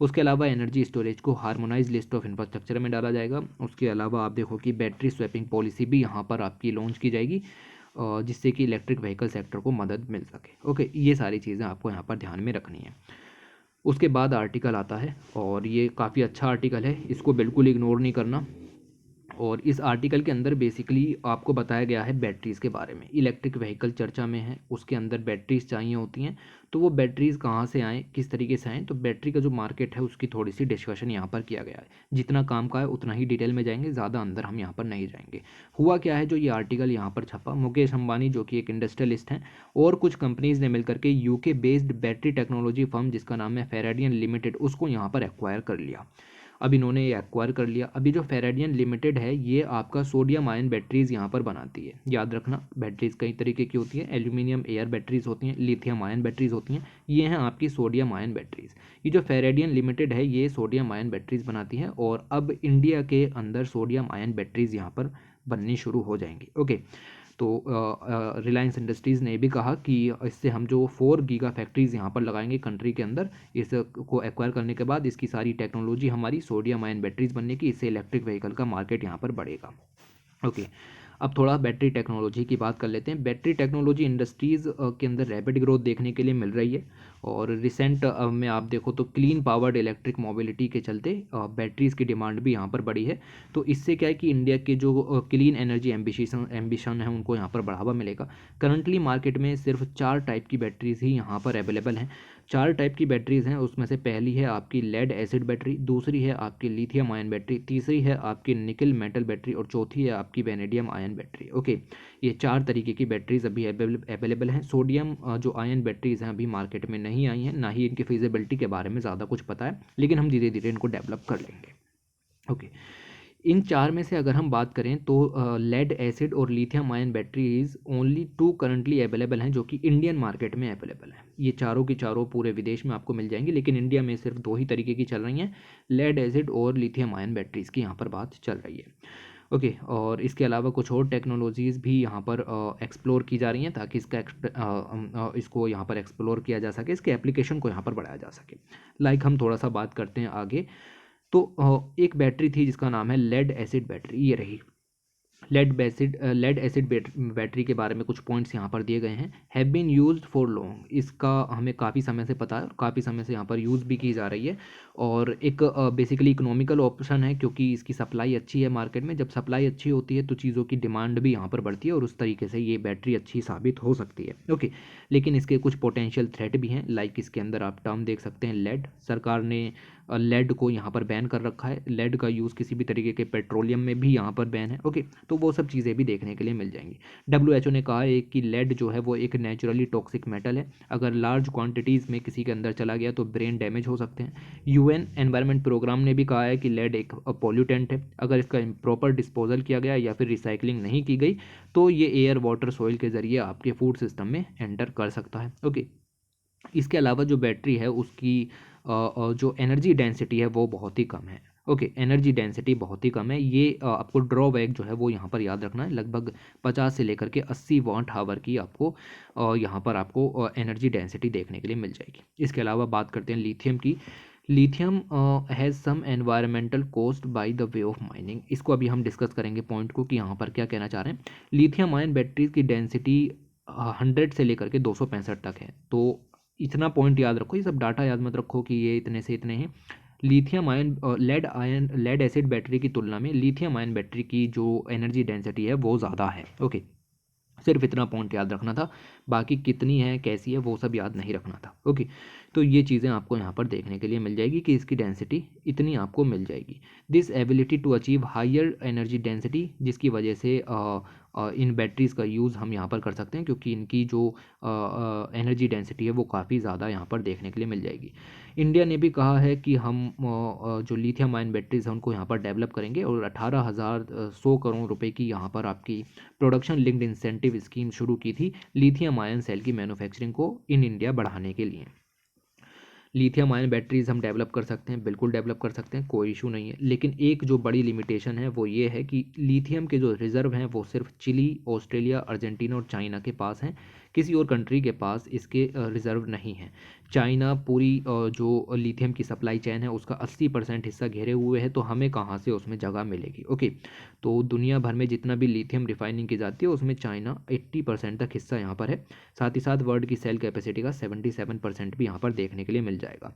उसके अलावा एनर्जी स्टोरेज को हार्मोनाइज लिस्ट ऑफ इंफ्रास्ट्रक्चर में डाला जाएगा। उसके अलावा आप देखो कि बैटरी स्वैपिंग पॉलिसी भी यहाँ पर आपकी लॉन्च की जाएगी, जिससे कि इलेक्ट्रिक व्हीकल सेक्टर को मदद मिल सके, ओके। ये सारी चीज़ें आपको यहाँ पर ध्यान में रखनी है। उसके बाद आर्टिकल आता है, और ये काफ़ी अच्छा आर्टिकल है, इसको बिल्कुल इग्नोर नहीं करना। और इस आर्टिकल के अंदर बेसिकली आपको बताया गया है बैटरीज़ के बारे में। इलेक्ट्रिक व्हीकल चर्चा में है, उसके अंदर बैटरीज़ चाहिए होती हैं, तो वो बैटरीज़ कहाँ से आएँ, किस तरीके से आएँ, तो बैटरी का जो मार्केट है उसकी थोड़ी सी डिस्कशन यहाँ पर किया गया है। जितना काम का है उतना ही डिटेल में जाएंगे, ज़्यादा अंदर हम यहाँ पर नहीं जाएंगे। हुआ क्या है, जो ये आर्टिकल यहाँ पर छपा, मुकेश अंबानी जो कि एक इंडस्ट्रियलिस्ट हैं और कुछ कंपनीज़ ने मिलकर के UK based battery technology firm जिसका नाम है फेरेडियन लिमिटेड, उसको यहाँ पर एक्वायर कर लिया। अब इन्होंने ये एक्वायर कर लिया। अभी जो फेरेडियन लिमिटेड है ये आपका सोडियम आयन बैटरीज़ यहाँ पर बनाती है। याद रखना, बैटरीज़ कई तरीके की होती हैं, एल्यूमिनियम एयर बैटरीज़ होती हैं, लिथियम आयन बैटरीज़ होती हैं, ये हैं आपकी सोडियम आयन बैटरीज़। ये जो फेरेडियन लिमिटेड है ये सोडियम आयन बैटरीज़ बनाती है, और अब इंडिया के अंदर सोडियम आयन बैटरीज़ यहाँ पर बननी शुरू हो जाएंगी, ओके। तो रिलायंस इंडस्ट्रीज़ ने भी कहा कि इससे हम जो 4 गीगा फैक्ट्रीज़ यहाँ पर लगाएंगे कंट्री के अंदर, इसको एक्वायर करने के बाद इसकी सारी टेक्नोलॉजी हमारी सोडियम आयन बैटरीज़ बनने की, इससे इलेक्ट्रिक व्हीकल का मार्केट यहाँ पर बढ़ेगा, ओके। अब थोड़ा बैटरी टेक्नोलॉजी की बात कर लेते हैं। बैटरी टेक्नोलॉजी इंडस्ट्रीज़ के अंदर रैपिड ग्रोथ देखने के लिए मिल रही है, और रिसेंट में आप देखो तो क्लीन पावर्ड इलेक्ट्रिक मोबिलिटी के चलते बैटरीज़ की डिमांड भी यहाँ पर बढ़ी है। तो इससे क्या है कि इंडिया के जो क्लीन एनर्जी एम्बिशन है उनको यहाँ पर बढ़ावा मिलेगा। करंटली मार्केट में सिर्फ 4 टाइप की बैटरीज़ ही यहाँ पर अवेलेबल हैं। 4 टाइप की बैटरीज़ हैं, उसमें से पहली है आपकी लेड एसिड बैटरी, दूसरी है आपकी लिथियम आयन बैटरी, तीसरी है आपकी निकल मेटल बैटरी और चौथी है आपकी वेनेडियम आयन बैटरी। ओके, ये 4 तरीके की बैटरीज़ अभी अवेलेबल हैं। सोडियम जो आयन बैटरीज़ हैं अभी मार्केट में नहीं आई हैं, ना ही इनकी फिजिबिलिटी के बारे में ज़्यादा कुछ पता है, लेकिन हम धीरे धीरे इनको डेवलप कर लेंगे। ओके, इन 4 में से अगर हम बात करें तो लेड एसिड और lithium ion batteries only 2 currently available हैं जो कि इंडियन मार्केट में अवेलेबल हैं। ये चारों की चारों पूरे विदेश में आपको मिल जाएंगी, लेकिन इंडिया में सिर्फ 2 ही तरीके की चल रही हैं, लेड एसिड और लिथियम आयन बैटरीज़ की यहाँ पर बात चल रही है। ओके, और इसके अलावा कुछ और टेक्नोलॉजीज़ भी यहाँ पर एक्सप्लोर की जा रही हैं ताकि इसको यहाँ पर एक्सप्लोर किया जा सके, इसके एप्लीकेशन को यहाँ पर बढ़ाया जा सके। लाइक हम थोड़ा सा बात करते हैं आगे। तो एक बैटरी थी जिसका नाम है लेड एसिड बैटरी, ये रही लेड एसिड बैटरी के बारे में कुछ पॉइंट्स यहाँ पर दिए गए हैं। Have been used for long, इसका हमें काफ़ी समय से पता है और काफ़ी समय से यहाँ पर यूज़ भी की जा रही है, और एक बेसिकली इकोनॉमिकल ऑप्शन है क्योंकि इसकी सप्लाई अच्छी है मार्केट में। जब सप्लाई अच्छी होती है तो चीज़ों की डिमांड भी यहाँ पर बढ़ती है और उस तरीके से ये बैटरी अच्छी साबित हो सकती है। ओके, लेकिन इसके कुछ पोटेंशियल थ्रेट भी हैं। लाइक इसके अंदर आप टर्म देख सकते हैं लेड, सरकार ने लेड को यहाँ पर बैन कर रखा है। लेड का यूज़ किसी भी तरीके के पेट्रोलियम में भी यहाँ पर बैन है। ओके, तो वो सब चीज़ें भी देखने के लिए मिल जाएंगी। WHO ने कहा है कि लेड जो है वो एक नेचुरली टॉक्सिक मेटल है, अगर लार्ज क्वांटिटीज़ में किसी के अंदर चला गया तो ब्रेन डैमेज हो सकते हैं। UN एनवायरनमेंट प्रोग्राम ने भी कहा है कि लेड एक पॉल्यूटेंट है, अगर इसका प्रॉपर डिस्पोजल किया गया या फिर रिसाइकलिंग नहीं की गई तो ये एयर वाटर सॉइल के ज़रिए आपके फूड सिस्टम में एंटर कर सकता है। ओके, इसके अलावा जो बैटरी है उसकी जो एनर्जी डेंसिटी है वो बहुत ही कम है। ओके, एनर्जी डेंसिटी बहुत ही कम है। ये आपको ड्रॉबैक जो है वो यहाँ पर याद रखना है। लगभग 50 से लेकर के 80 वाट हावर की आपको यहाँ पर आपको एनर्जी डेंसिटी देखने के लिए मिल जाएगी। इसके अलावा बात करते हैं लिथियम की। Lithium has some environmental cost by the way of mining. इसको अभी हम डिस्कस करेंगे पॉइंट को कि यहाँ पर क्या कहना चाह रहे हैं। लिथियम आयन बैटरीज की डेंसिटी 100 से लेकर के 265 तक है। तो इतना पॉइंट याद रखो, ये सब डाटा याद मत रखो कि ये इतने से इतने हैं। Lithium ion lead acid battery की तुलना में लिथियम आयन बैटरी की जो एनर्जी डेंसिटी है वो ज़्यादा है। ओके, सिर्फ इतना पॉइंट याद रखना था, बाकी कितनी है कैसी है वो सब याद नहीं रखना था। ओके, तो ये चीज़ें आपको यहाँ पर देखने के लिए मिल जाएगी कि इसकी डेंसिटी इतनी आपको मिल जाएगी। This ability to achieve higher energy density, जिसकी वजह से इन बैटरीज़ का यूज़ हम यहाँ पर कर सकते हैं क्योंकि इनकी जो एनर्जी डेंसिटी है वो काफ़ी ज़्यादा यहाँ पर देखने के लिए मिल जाएगी। इंडिया ने भी कहा है कि हम जो लिथियम आयन बैटरीज हैं उनको यहाँ पर डेवलप करेंगे और 18,100 करोड़ रुपए की यहाँ पर आपकी प्रोडक्शन लिंक्ड इंसेंटिव स्कीम शुरू की थी लिथियम आयन सेल की मैन्युफैक्चरिंग को इन इंडिया बढ़ाने के लिए। लिथियम आयन बैटरीज हम डेवलप कर सकते हैं, बिल्कुल डेवलप कर सकते हैं, कोई इशू नहीं है, लेकिन एक जो बड़ी लिमिटेशन है वो ये है कि लिथियम के जो रिज़र्व हैं वो सिर्फ चिली, ऑस्ट्रेलिया, अर्जेंटीना और चाइना के पास हैं, किसी और कंट्री के पास इसके रिज़र्व नहीं हैं। चाइना पूरी जो लिथियम की सप्लाई चेन है उसका 80% हिस्सा घेरे हुए है, तो हमें कहाँ से उसमें जगह मिलेगी। ओके, तो दुनिया भर में जितना भी लिथियम रिफाइनिंग की जाती है उसमें चाइना 80% तक हिस्सा यहाँ पर है। साथ ही साथ वर्ल्ड की सेल कैपेसिटी का 77% भी यहाँ पर देखने के लिए मिल जाएगा।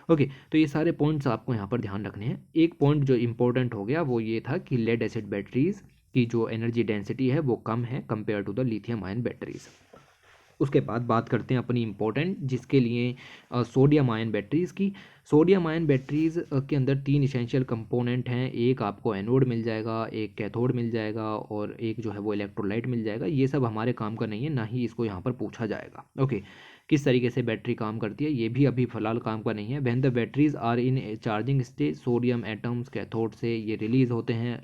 ओके, तो ये सारे पॉइंट्स आपको यहाँ पर ध्यान रखने हैं। एक पॉइंट जो इंपॉर्टेंट हो गया वो ये था कि लेड एसिड बैटरीज की जो एनर्जी डेंसिटी है वो कम है compare to the lithium ion batteries. उसके बाद बात करते हैं अपनी इम्पोर्टेंट जिसके लिए सोडियम आयन बैटरीज़ की। सोडियम आयन बैटरीज़ के अंदर 3 इसेंशियल कंपोनेंट हैं, एक आपको एनोड मिल जाएगा, एक कैथोड मिल जाएगा और एक जो है वो इलेक्ट्रोलाइट मिल जाएगा। ये सब हमारे काम का नहीं है, ना ही इसको यहाँ पर पूछा जाएगा। ओके, किस तरीके से बैटरी काम करती है ये भी अभी फ़िलहाल काम का नहीं है। When the batteries are in charging stage, sodium atoms cathode से ये रिलीज़ होते हैं,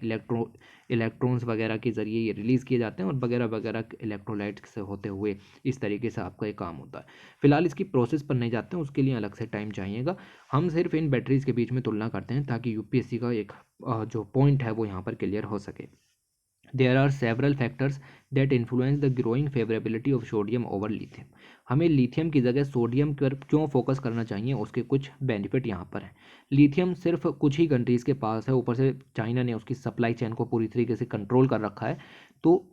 इलेक्ट्रॉन्स वगैरह के ज़रिए ये रिलीज़ किए जाते हैं और वगैरह वगैरह इलेक्ट्रोलाइट से होते हुए इस तरीके से आपका ये काम होता है। फिलहाल इसकी प्रोसेस पर नहीं जाते हैं, उसके लिए अलग से टाइम चाहिएगा। हम सिर्फ इन बैटरीज़ के बीच में तुलना करते हैं ताकि यूपीएससी का एक जो पॉइंट है वो यहाँ पर क्लियर हो सके। There are several factors that influence the growing favorability of sodium over lithium. हमें लिथियम की जगह सोडियम पर क्यों फोकस करना चाहिए, उसके कुछ बेनिफिट यहाँ पर हैं। लिथियम सिर्फ कुछ ही कंट्रीज़ के पास है, ऊपर से चाइना ने उसकी सप्लाई चेन को पूरी तरीके से कंट्रोल कर रखा है, तो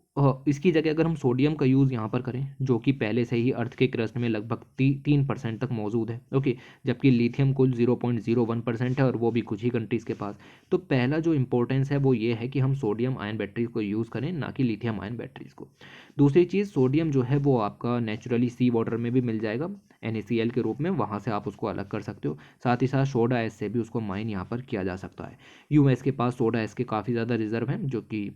इसकी जगह अगर हम सोडियम का यूज़ यहाँ पर करें, जो कि पहले से ही अर्थ के क्रस्ट में लगभग 3% तक मौजूद है, ओके, जबकि लिथियम कुल 0.01% है और वो भी कुछ ही कंट्रीज़ के पास। तो पहला जो इंपॉर्टेंस है वो ये है कि हम सोडियम आयन बैटरीज को यूज़ करें, ना कि लिथियम आयन बैटरीज को। दूसरी चीज़, सोडियम जो है वो आपका नेचुरली सी वाटर में भी मिल जाएगा NaCl के रूप में, वहाँ से आप उसको अलग कर सकते हो। साथ ही साथ सोडा एस से भी उसको माइन यहाँ पर किया जा सकता है। यूएस के पास सोडा एस के काफ़ी ज़्यादा रिजर्व हैं, जो कि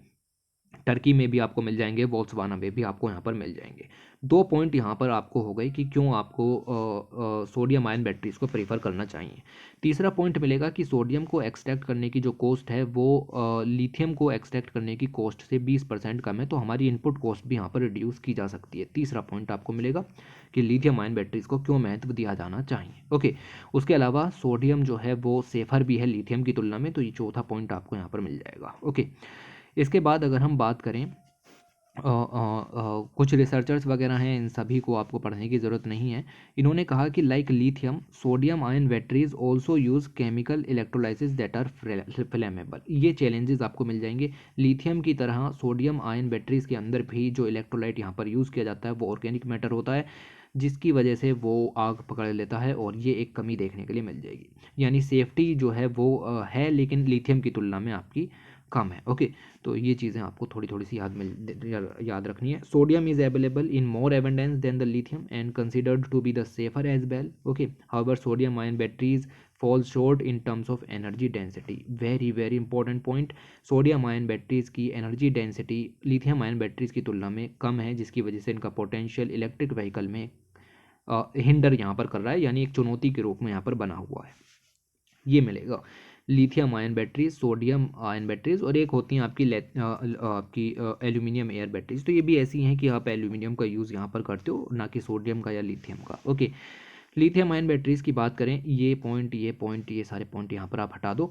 टर्की में भी आपको मिल जाएंगे, बोत्सवाना में भी आपको यहाँ पर मिल जाएंगे। 2 पॉइंट यहाँ पर आपको हो गए कि क्यों आपको सोडियम आयन बैटरीज को प्रीफर करना चाहिए। तीसरा पॉइंट मिलेगा कि सोडियम को एक्सट्रैक्ट करने की जो कॉस्ट है वो लिथियम को एक्सट्रैक्ट करने की कॉस्ट से 20% कम है, तो हमारी इनपुट कॉस्ट भी यहाँ पर रिड्यूस की जा सकती है। तीसरा पॉइंट आपको मिलेगा कि लिथियम आयन बैटरीज को क्यों महत्व दिया जाना चाहिए, ओके। उसके अलावा सोडियम जो है वो सेफर भी है लिथियम की तुलना में, तो ये चौथा पॉइंट आपको यहाँ पर मिल जाएगा, ओके। इसके बाद अगर हम बात करें, कुछ रिसर्चर्स वगैरह हैं, इन सभी को आपको पढ़ने की ज़रूरत नहीं है। इन्होंने कहा कि like lithium, sodium ion batteries also use chemical electrolysis that are flammable. ये चैलेंजेस आपको मिल जाएंगे। लिथियम की तरह सोडियम आयन बैटरीज के अंदर भी जो इलेक्ट्रोलाइट यहाँ पर यूज़ किया जाता है वो ऑर्गेनिक मैटर होता है, जिसकी वजह से वो आग पकड़ लेता है, और ये एक कमी देखने के लिए मिल जाएगी। यानी सेफ्टी जो है वो है, लेकिन लिथियम की तुलना में आपकी कम है, ओके। तो ये चीज़ें आपको थोड़ी थोड़ी सी याद रखनी है। Sodium is available in more abundance than the lithium and considered to be the safer as well, okay. However sodium ion batteries fall short in terms of energy density. Very very important point, sodium ion batteries की energy density lithium ion batteries की तुलना में कम है, जिसकी वजह से इनका पोटेंशियल इलेक्ट्रिक व्हीकल में हिंडर यहाँ पर कर रहा है, यानी एक चुनौती के रूप में यहाँ पर बना हुआ है। ये मिलेगा lithium ion batteries, sodium ion batteries, और एक होती हैं आपकी एल्यूमिनियम एयर बैटरीज। तो ये भी ऐसी हैं कि आप एल्यूमिनियम का यूज़ यहाँ पर करते हो, ना कि सोडियम का या लिथियम का, ओके। लिथियम आयन बैटरीज की बात करें, ये सारे पॉइंट यहाँ पर आप हटा दो।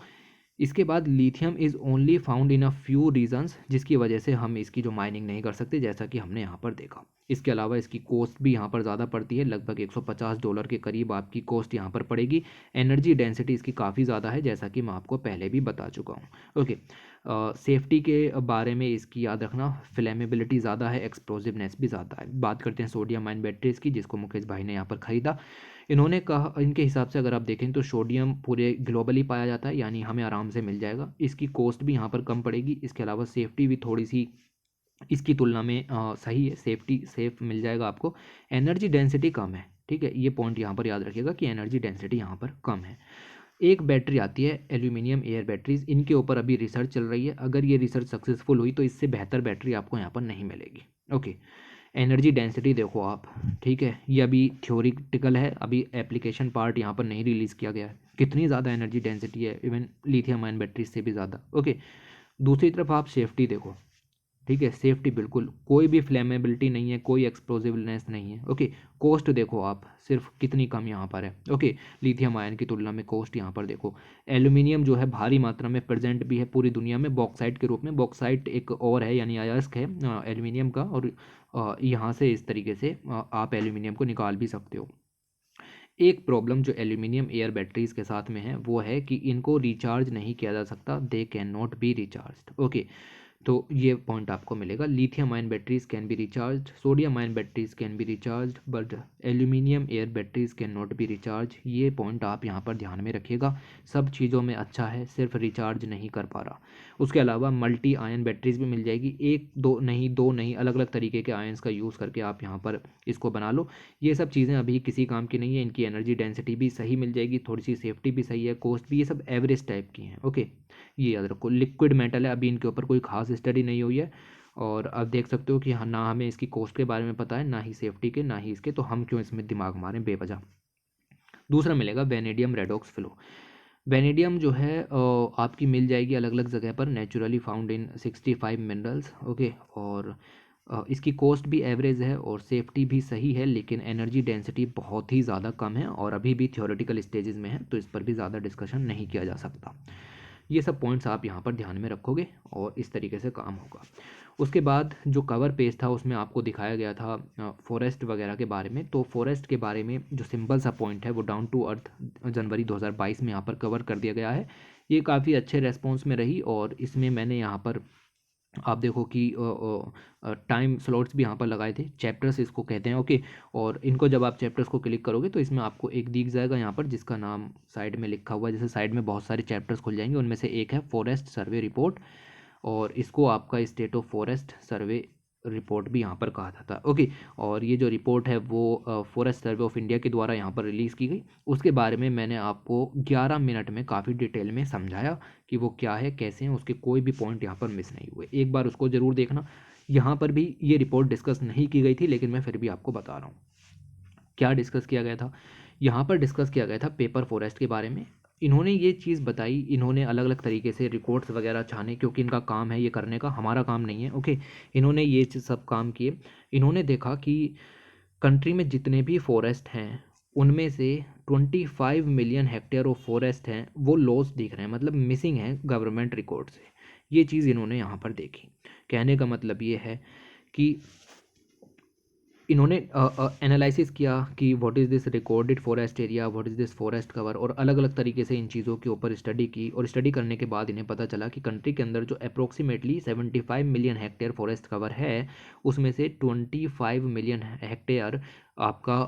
इसके बाद lithium is only found in a few regions, जिसकी वजह से हम इसकी जो माइनिंग नहीं कर सकते, जैसा कि हमने यहाँ पर देखा। इसके अलावा इसकी कॉस्ट भी यहाँ पर ज़्यादा पड़ती है, लगभग $150 के करीब आपकी कॉस्ट यहाँ पर पड़ेगी। एनर्जी डेंसिटी इसकी काफ़ी ज़्यादा है, जैसा कि मैं आपको पहले भी बता चुका हूँ, ओके। सेफ्टी के बारे में इसकी याद रखना, फ्लेमेबिलिटी ज़्यादा है, एक्सप्लोजिवनेस भी ज़्यादा है। बात करते हैं सोडियम आयन बैटरीज की, जिसको मुकेश भाई ने यहाँ पर ख़रीदा। इन्होंने कहा, इनके हिसाब से अगर आप देखें तो सोडियम पूरे ग्लोबली पाया जाता है, यानी हमें आराम से मिल जाएगा। इसकी कॉस्ट भी यहाँ पर कम पड़ेगी। इसके अलावा सेफ्टी भी थोड़ी सी इसकी तुलना में सही है, सेफ मिल जाएगा आपको। एनर्जी डेंसिटी कम है, ठीक है, ये पॉइंट यहाँ पर याद रखिएगा कि एनर्जी डेंसिटी यहाँ पर कम है। एक बैटरी आती है एल्यूमिनियम एयर बैटरीज, इनके ऊपर अभी रिसर्च चल रही है। अगर ये रिसर्च सक्सेसफुल हुई तो इससे बेहतर बैटरी आपको यहाँ पर नहीं मिलेगी, ओके। एनर्जी डेंसिटी देखो आप, ठीक है, ये अभी थ्योरिटिकल है, अभी एप्लीकेशन पार्ट यहाँ पर नहीं रिलीज़ किया गया है। कितनी ज़्यादा एनर्जी डेंसिटी है, इवन लिथियम आयन बैटरीज से भी ज़्यादा, ओके। दूसरी तरफ आप सेफ्टी देखो, ठीक है, सेफ्टी बिल्कुल कोई भी फ्लेमेबिलिटी नहीं है, कोई एक्सप्लोजिवनेस नहीं है, ओके। कॉस्ट देखो आप, सिर्फ कितनी कम यहाँ पर है, ओके। लिथियम आयन की तुलना में कॉस्ट यहाँ पर देखो। एल्यूमिनियम जो है भारी मात्रा में प्रेजेंट भी है पूरी दुनिया में बॉक्साइट के रूप में। बॉक्साइट एक और है, यानी अयस्क है एल्यूमिनियम का, और यहाँ से इस तरीके से आप एल्यूमिनियम को निकाल भी सकते हो। एक प्रॉब्लम जो एल्यूमिनियम एयर बैटरीज के साथ में है वो है कि इनको रिचार्ज नहीं किया जा सकता, they can not be recharge, okay. तो ये पॉइंट आपको मिलेगा। Lithium ion batteries can be recharge, sodium ion batteries can be recharge, but aluminium air batteries can not be recharge. ये पॉइंट आप यहाँ पर ध्यान में रखिएगा। सब चीज़ों में अच्छा है, सिर्फ रिचार्ज नहीं कर पा रहा। उसके अलावा मल्टी आयन बैटरीज भी मिल जाएगी, दो नहीं, अलग अलग तरीके के आयन्स का यूज़ करके आप यहाँ पर इसको बना लो। ये सब चीज़ें अभी किसी काम की नहीं है। इनकी एनर्जी डेंसिटी भी सही मिल जाएगी, थोड़ी सी सेफ्टी भी सही है, कॉस्ट भी, ये सब एवरेज टाइप की हैं, ओके। ये याद रखो, लिक्विड मेटल है, अभी इनके ऊपर कोई खास स्टडी नहीं हुई है। और अब देख सकते हो कि हाँ, ना हमें इसकी कॉस्ट के बारे में पता है, ना ही सेफ्टी के, ना ही इसके, तो हम क्यों इसमें दिमाग मारें बेवजह। दूसरा मिलेगा वेनेडियम रेडॉक्स फ्लो। वेनेडियम जो है आपकी मिल जाएगी अलग अलग जगह पर, naturally found in 65 minerals, okay. और इसकी कॉस्ट भी एवरेज है और सेफ्टी भी सही है, लेकिन एनर्जी डेंसिटी बहुत ही ज़्यादा कम है और अभी भी थियोरेटिकल स्टेजेस में है, तो इस पर भी ज़्यादा डिस्कशन नहीं किया जा सकता। ये सब पॉइंट्स आप यहाँ पर ध्यान में रखोगे और इस तरीके से काम होगा। उसके बाद जो कवर पेज था उसमें आपको दिखाया गया था फॉरेस्ट वगैरह के बारे में। तो फॉरेस्ट के बारे में जो सिंपल सा पॉइंट है वो डाउन टू अर्थ जनवरी 2022 में यहाँ पर कवर कर दिया गया है। ये काफ़ी अच्छे रेस्पॉन्स में रही और इसमें मैंने यहाँ पर आप देखो कि टाइम स्लॉट्स भी यहाँ पर लगाए थे, चैप्टर्स इसको कहते हैं। ओके, और इनको जब आप चैप्टर्स को क्लिक करोगे तो इसमें आपको एक दिख जाएगा यहाँ पर जिसका नाम साइड में लिखा हुआ है, जैसे साइड में बहुत सारे चैप्टर्स खुल जाएंगे, उनमें से एक है फॉरेस्ट सर्वे रिपोर्ट, और इसको आपका state of forest survey report भी यहाँ पर कहा जाता है। ओके, और ये जो रिपोर्ट है वो फॉरेस्ट सर्वे ऑफ इंडिया के द्वारा यहाँ पर रिलीज़ की गई। उसके बारे में मैंने आपको 11 मिनट में काफ़ी डिटेल में समझाया कि वो क्या है, कैसे हैं, उसके कोई भी पॉइंट यहाँ पर मिस नहीं हुए। एक बार उसको ज़रूर देखना। यहाँ पर भी ये रिपोर्ट डिस्कस नहीं की गई थी, लेकिन मैं फिर भी आपको बता रहा हूँ क्या डिस्कस किया गया था। यहाँ पर डिस्कस किया गया था पेपर फॉरेस्ट के बारे में। इन्होंने ये चीज़ बताई, इन्होंने अलग अलग तरीके से रिकॉर्ड्स वगैरह छाने, क्योंकि इनका काम है ये करने का, हमारा काम नहीं है। ओके, इन्होंने ये सब काम किए। इन्होंने देखा कि कंट्री में जितने भी फॉरेस्ट हैं उनमें से 25 मिलियन हेक्टेयर ऑफ फॉरेस्ट हैं वो लॉस दिख रहे हैं, मतलब मिसिंग है गवर्नमेंट रिकॉर्ड से। ये चीज़ इन्होंने यहाँ पर देखी। कहने का मतलब ये है कि इन्होंने एनालिसिस किया कि what is this recorded forest area, what is this forest cover, और अलग अलग तरीके से इन चीज़ों के ऊपर स्टडी की। और स्टडी करने के बाद इन्हें पता चला कि कंट्री के अंदर जो approximately 75 million hectare forest cover है उसमें से 25 मिलियन हेक्टेयर आपका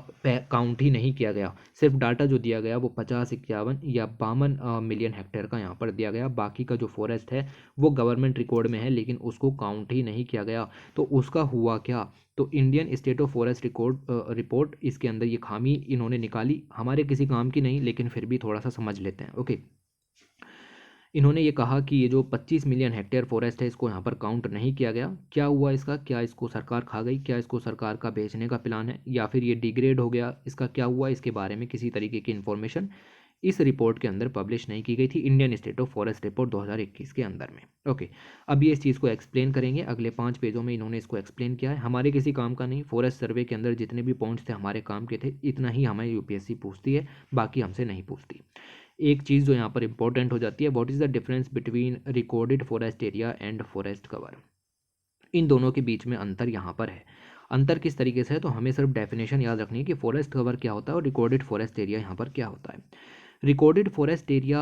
काउंट ही नहीं किया गया। सिर्फ डाटा जो दिया गया वो 50, 51 या 52 मिलियन हेक्टेयर का यहाँ पर दिया गया। बाकी का जो फॉरेस्ट है वो गवर्नमेंट रिकॉर्ड में है लेकिन उसको काउंट ही नहीं किया गया। तो उसका हुआ क्या, तो Indian state of forest report इसके अंदर ये खामी इन्होंने निकाली, हमारे किसी काम की नहीं, लेकिन फिर भी थोड़ा सा समझ लेते हैं। ओके, इन्होंने ये कहा कि ये जो 25 मिलियन हेक्टेयर फॉरेस्ट है इसको यहाँ पर काउंट नहीं किया गया। क्या हुआ इसका, क्या इसको सरकार खा गई, क्या इसको सरकार का बेचने का प्लान है, या फिर ये डिग्रेड हो गया, इसका क्या हुआ, इसके बारे में किसी तरीके की इन्फॉर्मेशन इस रिपोर्ट के अंदर पब्लिश नहीं की गई थी, Indian state of forest report 2021 के अंदर में। ओके, अब ये इस चीज़ को एक्सप्लेन करेंगे, अगले 5 पेजों में इन्होंने इसको एक्सप्लेन किया है। हमारे किसी काम का नहीं, फॉरेस्ट सर्वे के अंदर जितने भी पॉइंट्स थे हमारे काम के थे, इतना ही हमें यूपीएससी पूछती है, बाकी हमसे नहीं पूछती। एक चीज़ जो यहाँ पर इंपॉर्टेंट हो जाती है, what is the difference between recorded forest area and forest cover. इन दोनों के बीच में अंतर यहाँ पर है। अंतर किस तरीके से है, तो हमें सिर्फ डेफिनेशन याद रखनी है कि फॉरेस्ट कवर क्या होता है और रिकॉर्डेड फॉरेस्ट एरिया यहाँ पर क्या होता है। रिकॉर्डेड फॉरेस्ट एरिया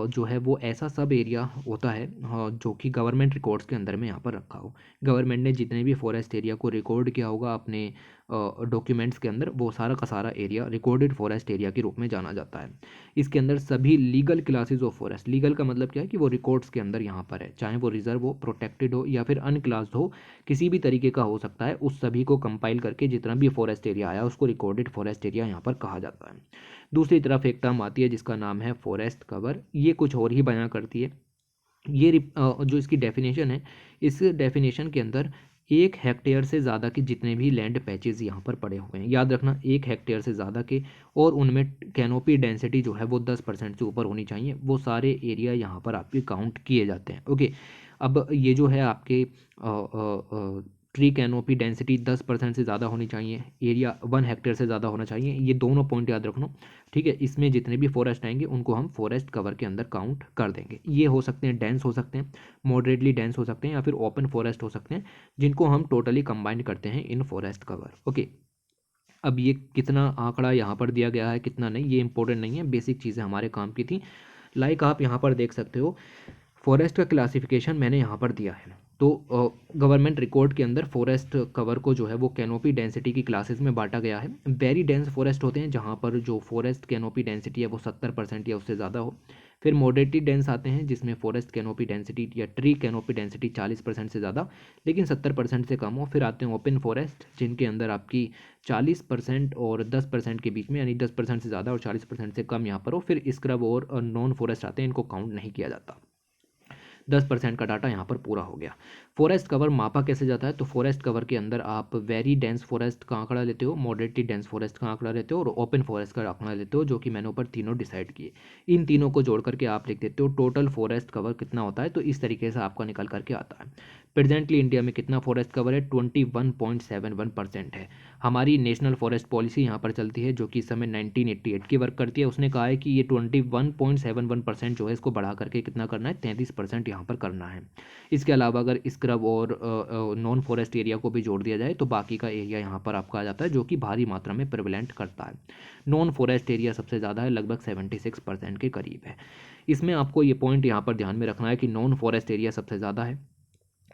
जो है वो ऐसा सब एरिया होता है जो कि गवर्नमेंट रिकॉर्ड्स के अंदर में यहाँ पर रखा हो। गवर्नमेंट ने जितने भी फॉरेस्ट एरिया को रिकॉर्ड किया होगा अपने डॉक्यूमेंट्स के अंदर, वो सारा का सारा एरिया रिकॉर्डेड फॉरेस्ट एरिया के रूप में जाना जाता है। इसके अंदर सभी legal classes of forest, legal का मतलब क्या है कि वो रिकॉर्ड्स के अंदर यहाँ पर है, चाहे वो रिजर्व हो, प्रोटेक्टेड हो या फिर अनक्लास्ड हो, किसी भी तरीके का हो सकता है, उस सभी को कंपाइल करके जितना भी फॉरेस्ट एरिया आया उसको रिकॉर्डेड फॉरेस्ट एरिया यहाँ पर कहा जाता है। दूसरी तरफ एक टर्म आती है जिसका नाम है फॉरेस्ट कवर, ये कुछ और ही बयां करती है। ये जो इसकी डेफिनेशन है, इस डेफिनेशन के अंदर 1 हेक्टेयर से ज़्यादा के जितने भी लैंड पैचेस यहाँ पर पड़े हुए हैं, याद रखना 1 हेक्टेयर से ज़्यादा के, और उनमें कैनोपी डेंसिटी जो है वो 10% से ऊपर होनी चाहिए, वो सारे एरिया यहाँ पर आपके काउंट किए जाते हैं। ओके, अब ये जो है आपके ट्री कैनोपी डेंसिटी 10% से ज़्यादा होनी चाहिए, एरिया 1 हेक्टेयर से ज़्यादा होना चाहिए, ये दोनों पॉइंट याद रखना। ठीक है, इसमें जितने भी फॉरेस्ट आएंगे उनको हम फॉरेस्ट कवर के अंदर काउंट कर देंगे। ये हो सकते हैं डेंस हो सकते हैं, मॉडरेटली डेंस हो सकते हैं, या फिर ओपन फॉरेस्ट हो सकते हैं, जिनको हम टोटली कंबाइंड करते हैं इन फॉरेस्ट कवर। ओके, अब ये कितना आंकड़ा यहाँ पर दिया गया है कितना नहीं, ये इंपॉर्टेंट नहीं है, बेसिक चीज़ें हमारे काम की थी। लाइक आप यहाँ पर देख सकते हो फॉरेस्ट का क्लासिफिकेशन मैंने यहाँ पर दिया है। तो गवर्नमेंट रिकॉर्ड के अंदर फॉरेस्ट कवर को जो है वो कैनोपी डेंसिटी की क्लासेस में बांटा गया है। वेरी डेंस फॉरेस्ट होते हैं जहाँ पर जो फॉरेस्ट कैनोपी डेंसिटी है वो 70% या उससे ज़्यादा हो। फिर मॉडरेटली डेंस आते हैं जिसमें फॉरेस्ट कैनोपी डेंसिटी या ट्री कैनोपी डेंसिटी 40% से ज़्यादा लेकिन 70% से कम हो। फिर आते हैं ओपन फॉरेस्ट जिनके अंदर आपकी 40% और 10% के बीच में, यानी 10% से ज़्यादा और 40% से कम यहाँ पर हो। फिर स्क्रब और नॉन फॉरेस्ट आते हैं, इनको काउंट नहीं किया जाता। 10% का डाटा यहाँ पर पूरा हो गया। फॉरेस्ट कवर मापा कैसे जाता है, तो फॉरेस्ट कवर के अंदर आप वेरी डेंस फॉरेस्ट का आंकड़ा लेते हो, मॉडरेटली डेंस फॉरेस्ट का आंकड़ा लेते हो और ओपन फॉरेस्ट का आंकड़ा लेते हो, जो कि मैंने ऊपर तीनों डिसाइड किए। इन तीनों को जोड़ करके आप लिख देते हो टोटल फॉरेस्ट कवर कितना होता है, तो इस तरीके से आपका निकल करके आता है। प्रेजेंटली इंडिया में कितना फॉरेस्ट कवर है, 21.71% है। हमारी नेशनल फॉरेस्ट पॉलिसी यहाँ पर चलती है जो कि इस समय 1988 की वर्क करती है। उसने कहा है कि ये 21.71% जो है इसको बढ़ा करके कितना करना है, 33% यहाँ पर करना है। इसके अलावा अगर स्क्रब और नॉन फॉरेस्ट एरिया को भी जोड़ दिया जाए तो बाकी का एरिया यहाँ पर आपका आ जाता है, जो कि भारी मात्रा में प्रेवलेंट करता है। नॉन फॉरेस्ट एरिया सबसे ज़्यादा है, लगभग 76% के करीब है। इसमें आपको ये पॉइंट यहाँ पर ध्यान में रखना है कि नॉन फॉरेस्ट एरिया सबसे ज़्यादा है,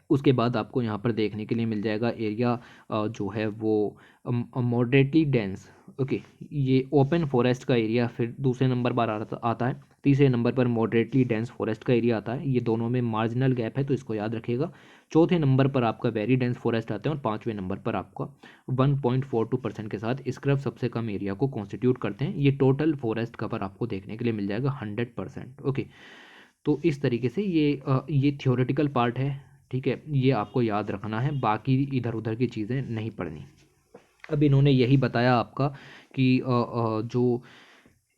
उसके बाद आपको यहाँ पर देखने के लिए मिल जाएगा एरिया जो है वो मॉडरेटली डेंस। ओके, ये ओपन फॉरेस्ट का एरिया फिर दूसरे नंबर पर आता है। तीसरे नंबर पर मॉडरेटली डेंस फॉरेस्ट का एरिया आता है। ये दोनों में मार्जिनल गैप है, तो इसको याद रखिएगा। चौथे नंबर पर आपका वेरी डेंस फॉरेस्ट आते हैं और पाँचवें नंबर पर आपका 1.42% के साथ स्क्रब सबसे कम एरिया को कॉन्स्टिट्यूट करते हैं। ये टोटल फॉरेस्ट कवर आपको देखने के लिए मिल जाएगा 100%। ओके, तो इस तरीके से ये थ्योरेटिकल पार्ट है, ठीक है, ये आपको याद रखना है, बाकी इधर उधर की चीज़ें नहीं पढ़नी। अब इन्होंने यही बताया आपका कि जो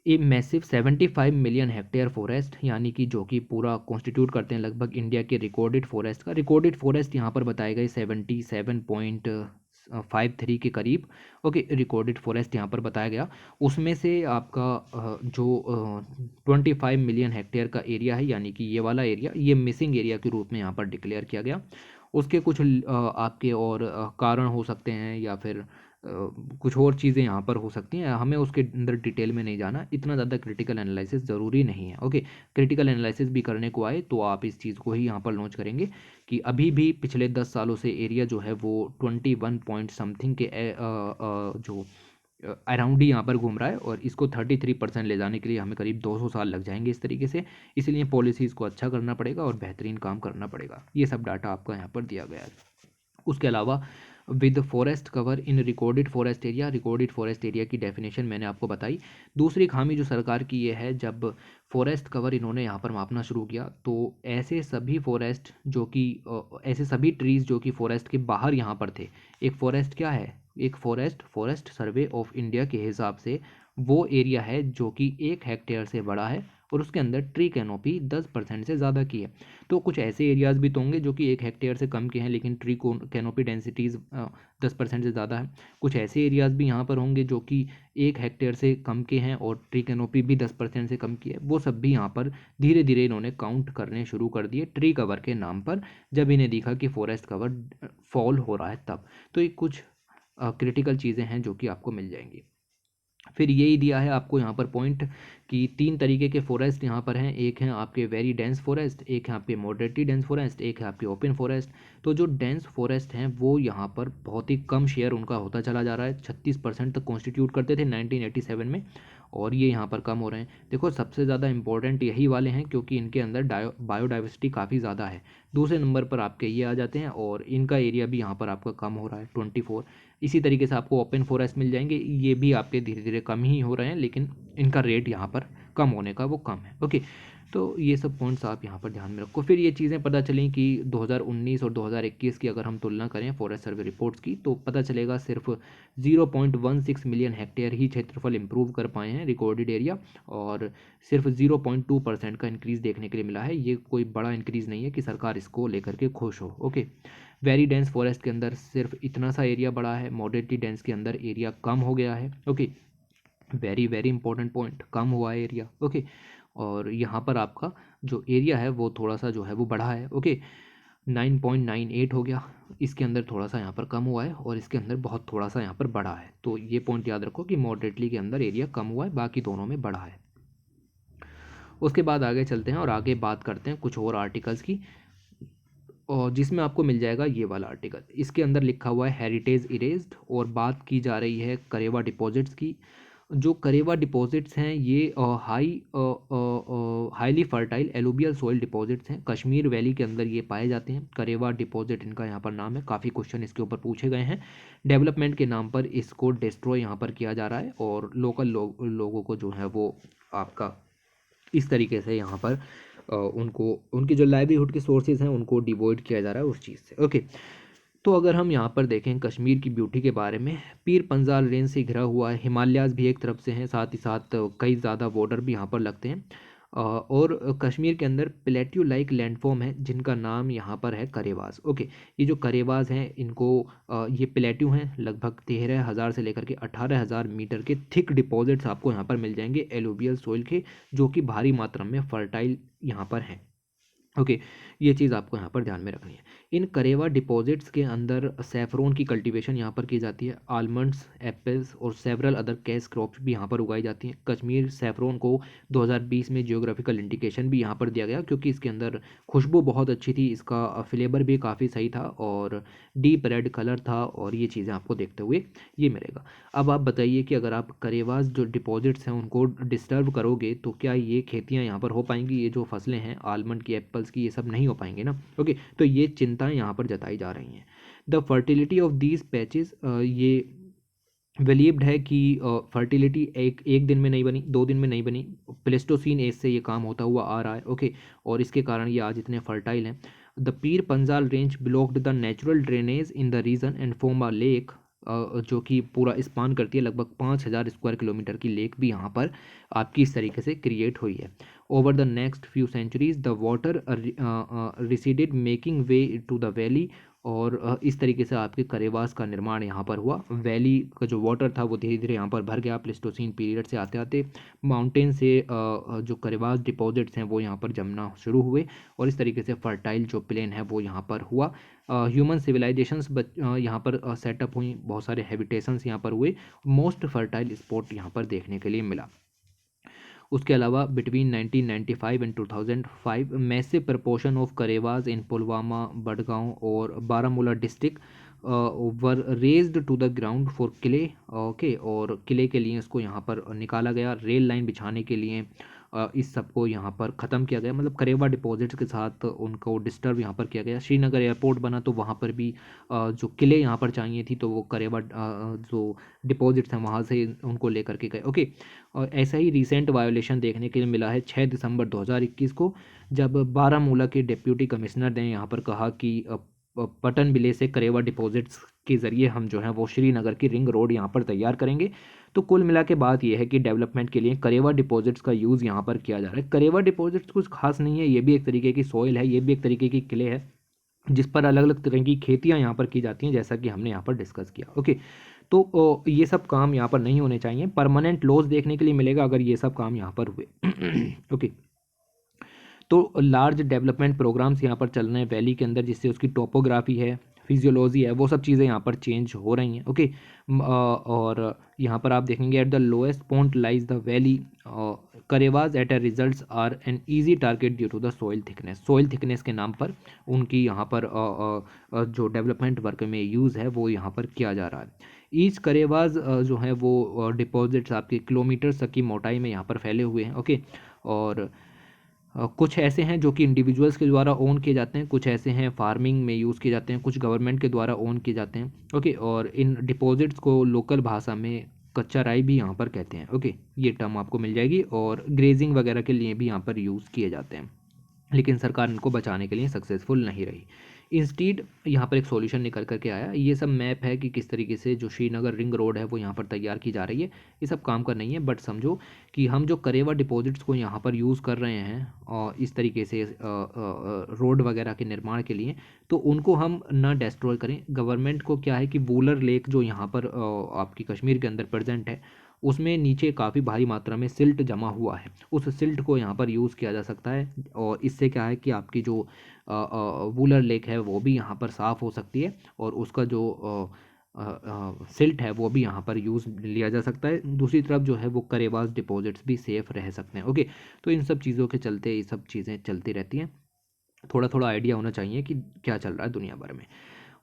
a massive 75 million hectare forest, यानी कि जो कि पूरा कॉन्स्टिट्यूट करते हैं लगभग इंडिया के रिकॉर्डेड फॉरेस्ट का। रिकॉर्डेड फॉरेस्ट यहाँ पर बताए गए 77.53 के करीब। ओके, रिकॉर्डेड फॉरेस्ट यहाँ पर बताया गया। उसमें से आपका जो 25 मिलियन हेक्टेयर का एरिया है, यानी कि ये वाला एरिया, ये मिसिंग एरिया के रूप में यहाँ पर डिक्लेयर किया गया। उसके कुछ आपके और कारण हो सकते हैं, या फिर कुछ और चीज़ें यहाँ पर हो सकती हैं। हमें उसके अंदर डिटेल में नहीं जाना, इतना ज़्यादा क्रिटिकल एनालिसिस ज़रूरी नहीं है। ओके, क्रिटिकल एनालिसिस भी करने को आए तो आप इस चीज़ को ही यहाँ पर लॉन्च करेंगे कि अभी भी पिछले 10 सालों से एरिया जो है वो 21 पॉइंट समथिंग के जो अराउंड ही यहाँ पर घूम रहा है, और इसको 33% ले जाने के लिए हमें करीब 200 साल लग जाएंगे इस तरीके से। इसलिए पॉलिसीज़ को अच्छा करना पड़ेगा और बेहतरीन काम करना पड़ेगा। ये सब डाटा आपका यहाँ पर दिया गया है। उसके अलावा with forest cover in recorded forest area, recorded forest area की डेफिनेशन मैंने आपको बताई। दूसरी खामी जो सरकार की ये है, जब फॉरेस्ट कवर इन्होंने यहाँ पर मापना शुरू किया तो ऐसे सभी फॉरेस्ट जो कि ऐसे सभी ट्रीज़ जो कि फॉरेस्ट के बाहर यहाँ पर थे। एक फॉरेस्ट क्या है, एक फॉरेस्ट सर्वे ऑफ इंडिया के हिसाब से वो एरिया है जो कि 1 हेक्टेयर से बड़ा है और उसके अंदर ट्री कैनोपी 10% से ज़्यादा की है। तो कुछ ऐसे एरियाज़ भी तो होंगे जो कि 1 हेक्टेयर से कम के हैं लेकिन ट्री कैनोपी डेंसिटीज़ 10% से ज़्यादा है। कुछ ऐसे एरियाज़ भी यहाँ पर होंगे जो कि 1 हेक्टेयर से कम के हैं और ट्री कैनोपी भी 10% से कम की है। वो सब भी यहाँ पर धीरे धीरे इन्होंने काउंट करने शुरू कर दिए ट्री कवर के नाम पर, जब इन्हें दिखा कि फॉरेस्ट कवर फॉल हो रहा है तब। तो ये कुछ क्रिटिकल चीज़ें हैं जो कि आपको मिल जाएंगी। फिर यही दिया है आपको यहाँ पर पॉइंट कि 3 तरीके के फॉरेस्ट यहाँ पर हैं। एक है आपके वेरी डेंस फॉरेस्ट, एक है आपके मॉडरेटली डेंस फॉरेस्ट, एक है आपके ओपन फॉरेस्ट। तो जो डेंस फॉरेस्ट हैं वो यहाँ पर बहुत ही कम शेयर उनका होता चला जा रहा है। 36% तक कॉन्स्टिट्यूट करते थे 1987 में, और ये यहाँ पर कम हो रहे हैं। देखो, सबसे ज़्यादा इंपॉर्टेंट यही वाले हैं क्योंकि इनके अंदर बायोडाइवर्सिटी काफ़ी ज़्यादा है। दूसरे नंबर पर आपके ये आ जाते हैं और इनका एरिया भी यहाँ पर आपका कम हो रहा है 24। इसी तरीके से आपको ओपन फॉरेस्ट मिल जाएंगे, ये भी आपके धीरे धीरे कम ही हो रहे हैं लेकिन इनका रेट यहाँ पर कम होने का वो कम है। ओके, तो ये सब पॉइंट्स आप यहाँ पर ध्यान में रखो। फिर ये चीज़ें पता चलें कि 2019 और 2021 की अगर हम तुलना करें फॉरेस्ट सर्वे रिपोर्ट्स की, तो पता चलेगा सिर्फ 0.16 मिलियन हेक्टेयर ही क्षेत्रफल इंप्रूव कर पाए हैं रिकॉर्डेड एरिया, और सिर्फ 0.2% का इंक्रीज़ देखने के लिए मिला है। ये कोई बड़ा इंक्रीज़ नहीं है कि सरकार इसको लेकर के खुश हो। ओके, वेरी डेंस फॉरेस्ट के अंदर सिर्फ इतना सा एरिया बढ़ा है, मॉडरेटली डेंस के अंदर एरिया कम हो गया है। Okay, very very important point, कम हुआ है एरिया। ओके, और यहाँ पर आपका जो एरिया है वो थोड़ा सा जो है वो बढ़ा है। ओके, 9.98 हो गया, इसके अंदर थोड़ा सा यहाँ पर कम हुआ है और इसके अंदर बहुत थोड़ा सा यहाँ पर बढ़ा है। तो ये पॉइंट याद रखो कि मॉडरेटली के अंदर एरिया कम हुआ है, बाकी दोनों में बढ़ा है। उसके बाद आगे चलते हैं और आगे बात करते हैं कुछ और आर्टिकल्स की, और जिसमें आपको मिल जाएगा ये वाला आर्टिकल। इसके अंदर लिखा हुआ है हेरिटेज इरेज्ड, और बात की जा रही है करेवा डिपॉजिट्स की। जो करेवा डिपॉजिट्स हैं ये highly fertile alluvial soil deposits हैं, कश्मीर वैली के अंदर ये पाए जाते हैं। करेवा डिपॉजिट इनका यहाँ पर नाम है, काफ़ी क्वेश्चन इसके ऊपर पूछे गए हैं। डेवलपमेंट के नाम पर इसको डिस्ट्रॉय यहाँ पर किया जा रहा है और लोकल लोगों को जो है वो आपका इस तरीके से यहाँ पर उनको उनकी जो लाइवलीहुड के सोर्सेज हैं उनको डिवॉइड किया जा रहा है उस चीज़ से। ओके, तो अगर हम यहाँ पर देखें कश्मीर की ब्यूटी के बारे में, पीर पंजाल रेंज से घिरा हुआ है, हिमालयाज़ भी एक तरफ से हैं, साथ ही साथ कई ज़्यादा बॉर्डर भी यहाँ पर लगते हैं। और कश्मीर के अंदर प्लेट्यू लाइक लैंडफॉर्म है जिनका नाम यहाँ पर है करेवास। ओके, ये जो करेवास हैं इनको ये प्लेट्यू हैं, लगभग 13,000 से लेकर के 18,000 मीटर के थिक डिपॉजिट्स आपको यहाँ पर मिल जाएंगे एलुवियल सोइल के, जो कि भारी मात्रा में फर्टाइल यहाँ पर हैं। ओके, ये चीज़ आपको यहाँ पर ध्यान में रखनी है। इन करेवा डिपॉजिट्स के अंदर सैफरोन की कल्टीवेशन यहाँ पर की जाती है। आलमंड्स, एप्पल्स और सेवरल अदर कैश क्रॉप्स भी यहाँ पर उगाई जाती हैं। कश्मीर सैफरोन को 2020 में जियोग्राफिकल इंडिकेशन भी यहाँ पर दिया गया, क्योंकि इसके अंदर खुशबू बहुत अच्छी थी, इसका फ्लेवर भी काफ़ी सही था और डीप रेड कलर था, और ये चीज़ें आपको देखते हुए ये मिलेगा। अब आप बताइए कि अगर आप करेवास जो डिपॉजिट्स हैं उनको डिस्टर्ब करोगे तो क्या ये खेतियाँ यहाँ पर हो पाएंगी? ये जो फसलें हैं आलमंड की, एप्पल्स की, ये सब नहीं हो पाएंगे ना। ओके, तो ये चिंताएं यहाँ पर जताई जा रही हैं। The fertility of these patches, ये बिलीव्ड है कि फर्टिलिटी एक एक दिन में नहीं बनी, 2 दिन में नहीं बनी, प्लेस्टोसीन एज से ये काम होता हुआ आ रहा है। ओके, और इसके कारण ये आज इतने फर्टाइल हैं। The Pir Panjal range blocked the natural drainage in the region and form a lake, जो कि पूरा स्पान करती है, लगभग 5,000 स्क्वायर किलोमीटर की लेक भी यहाँ पर आपकी इस तरीके से क्रिएट हुई है। Over the next few centuries the water receded making way to the valley, और इस तरीके से आपके करेवास का निर्माण यहाँ पर हुआ। वैली का जो वाटर था वो धीरे धीरे यहाँ पर भर गया प्लेस्टोसीन पीरियड से आते आते। माउंटेन से जो करेवास डिपॉजिट्स हैं वो यहाँ पर जमना शुरू हुए, और इस तरीके से फर्टाइल जो प्लेन है वो यहाँ पर हुआ। ह्यूमन सिविलाइजेशंस यहाँ पर सेटअप हुई, बहुत सारे हैबिटेशंस यहाँ पर हुए, मोस्ट फर्टाइल स्पॉट यहाँ पर देखने के लिए मिला। उसके अलावा between 1995 and 2005 massive proportion of karewas in Pulwama, Budgam और Baramulla district were razed to the ground for किले। ओके, और किले के लिए इसको यहाँ पर निकाला गया, रेल लाइन बिछाने के लिए इस सब को यहाँ पर ख़त्म किया गया, मतलब करेवा डिपॉजिट्स के साथ उनको डिस्टर्ब यहाँ पर किया गया। श्रीनगर एयरपोर्ट बना तो वहाँ पर भी जो किले यहाँ पर चाहिए थी, तो वो करेवा जो डिपॉजिट्स हैं वहाँ से उनको लेकर के गए। ओके, और ऐसा ही रिसेंट वायोलेशन देखने के लिए मिला है 6 दिसंबर 2021 को, जब बारामूला के डिप्यूटी कमिश्नर ने यहाँ पर कहा कि पटन बिले से करेवा डिपॉजिट्स के ज़रिए हम जो है वो श्रीनगर की रिंग रोड यहाँ पर तैयार करेंगे। तो कुल मिला के बात यह है कि डेवलपमेंट के लिए करेवा डिपॉजिट्स का यूज़ यहाँ पर किया जा रहा है। करेवा डिपॉजिट्स कुछ खास नहीं है, ये भी एक तरीके की सॉइल है, ये भी एक तरीके की किले है, जिस पर अलग अलग तरह की खेतियाँ यहाँ पर की जाती हैं, जैसा कि हमने यहाँ पर डिस्कस किया। ओके, तो ये सब काम यहाँ पर नहीं होने चाहिए, परमानेंट लॉस देखने के लिए मिलेगा अगर ये सब काम यहाँ पर हुए। ओके, तो लार्ज डेवलपमेंट प्रोग्राम्स यहाँ पर चल रहे हैं वैली के अंदर, जिससे उसकी टोपोग्राफी है, फिजियोलॉजी है, वो सब चीज़ें यहाँ पर चेंज हो रही हैं। ओके, और यहाँ पर आप देखेंगे at the lowest point lies the valley karewas at a results are an easy target due to the soil thickness के नाम पर उनकी यहाँ पर जो डेवलपमेंट वर्क में यूज़ है वो यहाँ पर किया जा रहा है। ईच करेवाज जो है वो डिपॉजिट्स आपके किलोमीटर तक की मोटाई में यहाँ पर फैले हुए हैं। ओके, और कुछ ऐसे हैं जो कि इंडिविजुअल्स के द्वारा ओन किए जाते हैं, कुछ ऐसे हैं फार्मिंग में यूज़ किए जाते हैं, कुछ गवर्नमेंट के द्वारा ओन किए जाते हैं। ओके, और इन डिपॉजिट्स को लोकल भाषा में कच्चा राई भी यहाँ पर कहते हैं। ओके, ये टर्म आपको मिल जाएगी, और ग्रेजिंग वगैरह के लिए भी यहाँ पर यूज़ किए जाते हैं, लेकिन सरकार इनको बचाने के लिए सक्सेसफुल नहीं रही। इंस्टीड यहाँ पर एक सॉल्यूशन निकल करके आया। ये सब मैप है कि किस तरीके से जो श्रीनगर रिंग रोड है वो यहाँ पर तैयार की जा रही है। ये सब काम का नहीं है, बट समझो कि हम जो करेवा डिपॉजिट्स को यहाँ पर यूज़ कर रहे हैं और इस तरीके से रोड वगैरह के निर्माण के लिए, तो उनको हम ना डिस्ट्रॉय करें। गवर्नमेंट को क्या है कि वूलर लेक जो यहाँ पर आपकी कश्मीर के अंदर प्रेजेंट है, उसमें नीचे काफ़ी भारी मात्रा में सिल्ट जमा हुआ है, उस सिल्ट को यहाँ पर यूज़ किया जा सकता है, और इससे क्या है कि आपकी जो वूलर लेक है वो भी यहाँ पर साफ़ हो सकती है, और उसका जो सिल्ट है वो भी यहाँ पर यूज़ लिया जा सकता है। दूसरी तरफ जो है वो करेवास डिपॉजिट्स भी सेफ़ रह सकते हैं। ओके, तो इन सब चीज़ों के चलते ये सब चीज़ें चलती रहती हैं, थोड़ा थोड़ा आइडिया होना चाहिए कि क्या चल रहा है दुनिया भर में।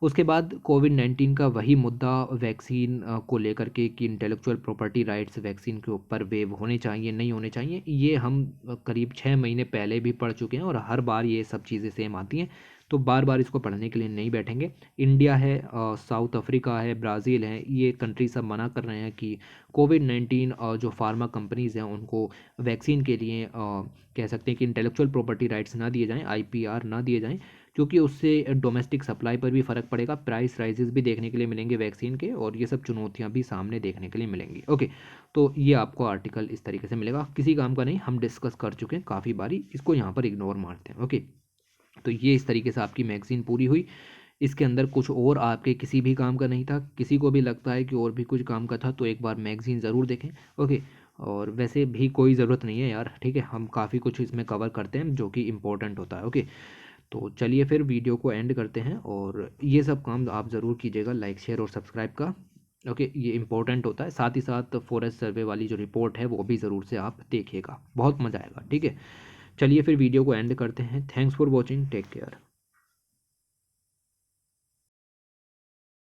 उसके बाद कोविड-19 का वही मुद्दा वैक्सीन को लेकर के कि इंटेलेक्चुअल प्रॉपर्टी राइट्स वैक्सीन के ऊपर वेव होने चाहिए, नहीं होने चाहिए, ये हम करीब 6 महीने पहले भी पढ़ चुके हैं, और हर बार ये सब चीज़ें सेम आती हैं, तो बार बार इसको पढ़ने के लिए नहीं बैठेंगे। इंडिया है, साउथ अफ्रीका है, ब्राज़ील है, ये कंट्री सब मना कर रहे हैं कि कोविड-19 जो फार्मा कंपनीज़ हैं उनको वैक्सीन के लिए कह सकते हैं कि इंटेलेक्चुअल प्रॉपर्टी राइट्स ना दिए जाएँ, IPR ना दिए जाएँ, क्योंकि उससे डोमेस्टिक सप्लाई पर भी फ़र्क पड़ेगा, प्राइस राइजेस भी देखने के लिए मिलेंगे वैक्सीन के, और ये सब चुनौतियां भी सामने देखने के लिए मिलेंगी। ओके, तो ये आपको आर्टिकल इस तरीके से मिलेगा, किसी काम का नहीं, हम डिस्कस कर चुके हैं काफ़ी बारी, इसको यहाँ पर इग्नोर मारते हैं। ओके, तो ये इस तरीके से आपकी मैगज़ीन पूरी हुई। इसके अंदर कुछ और आपके किसी भी काम का नहीं था, किसी को भी लगता है कि और भी कुछ काम का था तो एक बार मैगज़ीन ज़रूर देखें। ओके, और वैसे भी कोई ज़रूरत नहीं है यार, ठीक है, हम काफ़ी कुछ इसमें कवर करते हैं जो कि इम्पोर्टेंट होता है। ओके, तो चलिए फिर वीडियो को एंड करते हैं, और ये सब काम आप ज़रूर कीजिएगा, लाइक शेयर और सब्सक्राइब का। ओके, ये इंपॉर्टेंट होता है। साथ ही साथ फॉरेस्ट सर्वे वाली जो रिपोर्ट है वो भी ज़रूर से आप देखिएगा, बहुत मज़ा आएगा। ठीक है, चलिए फिर वीडियो को एंड करते हैं। Thanks for watching, take care.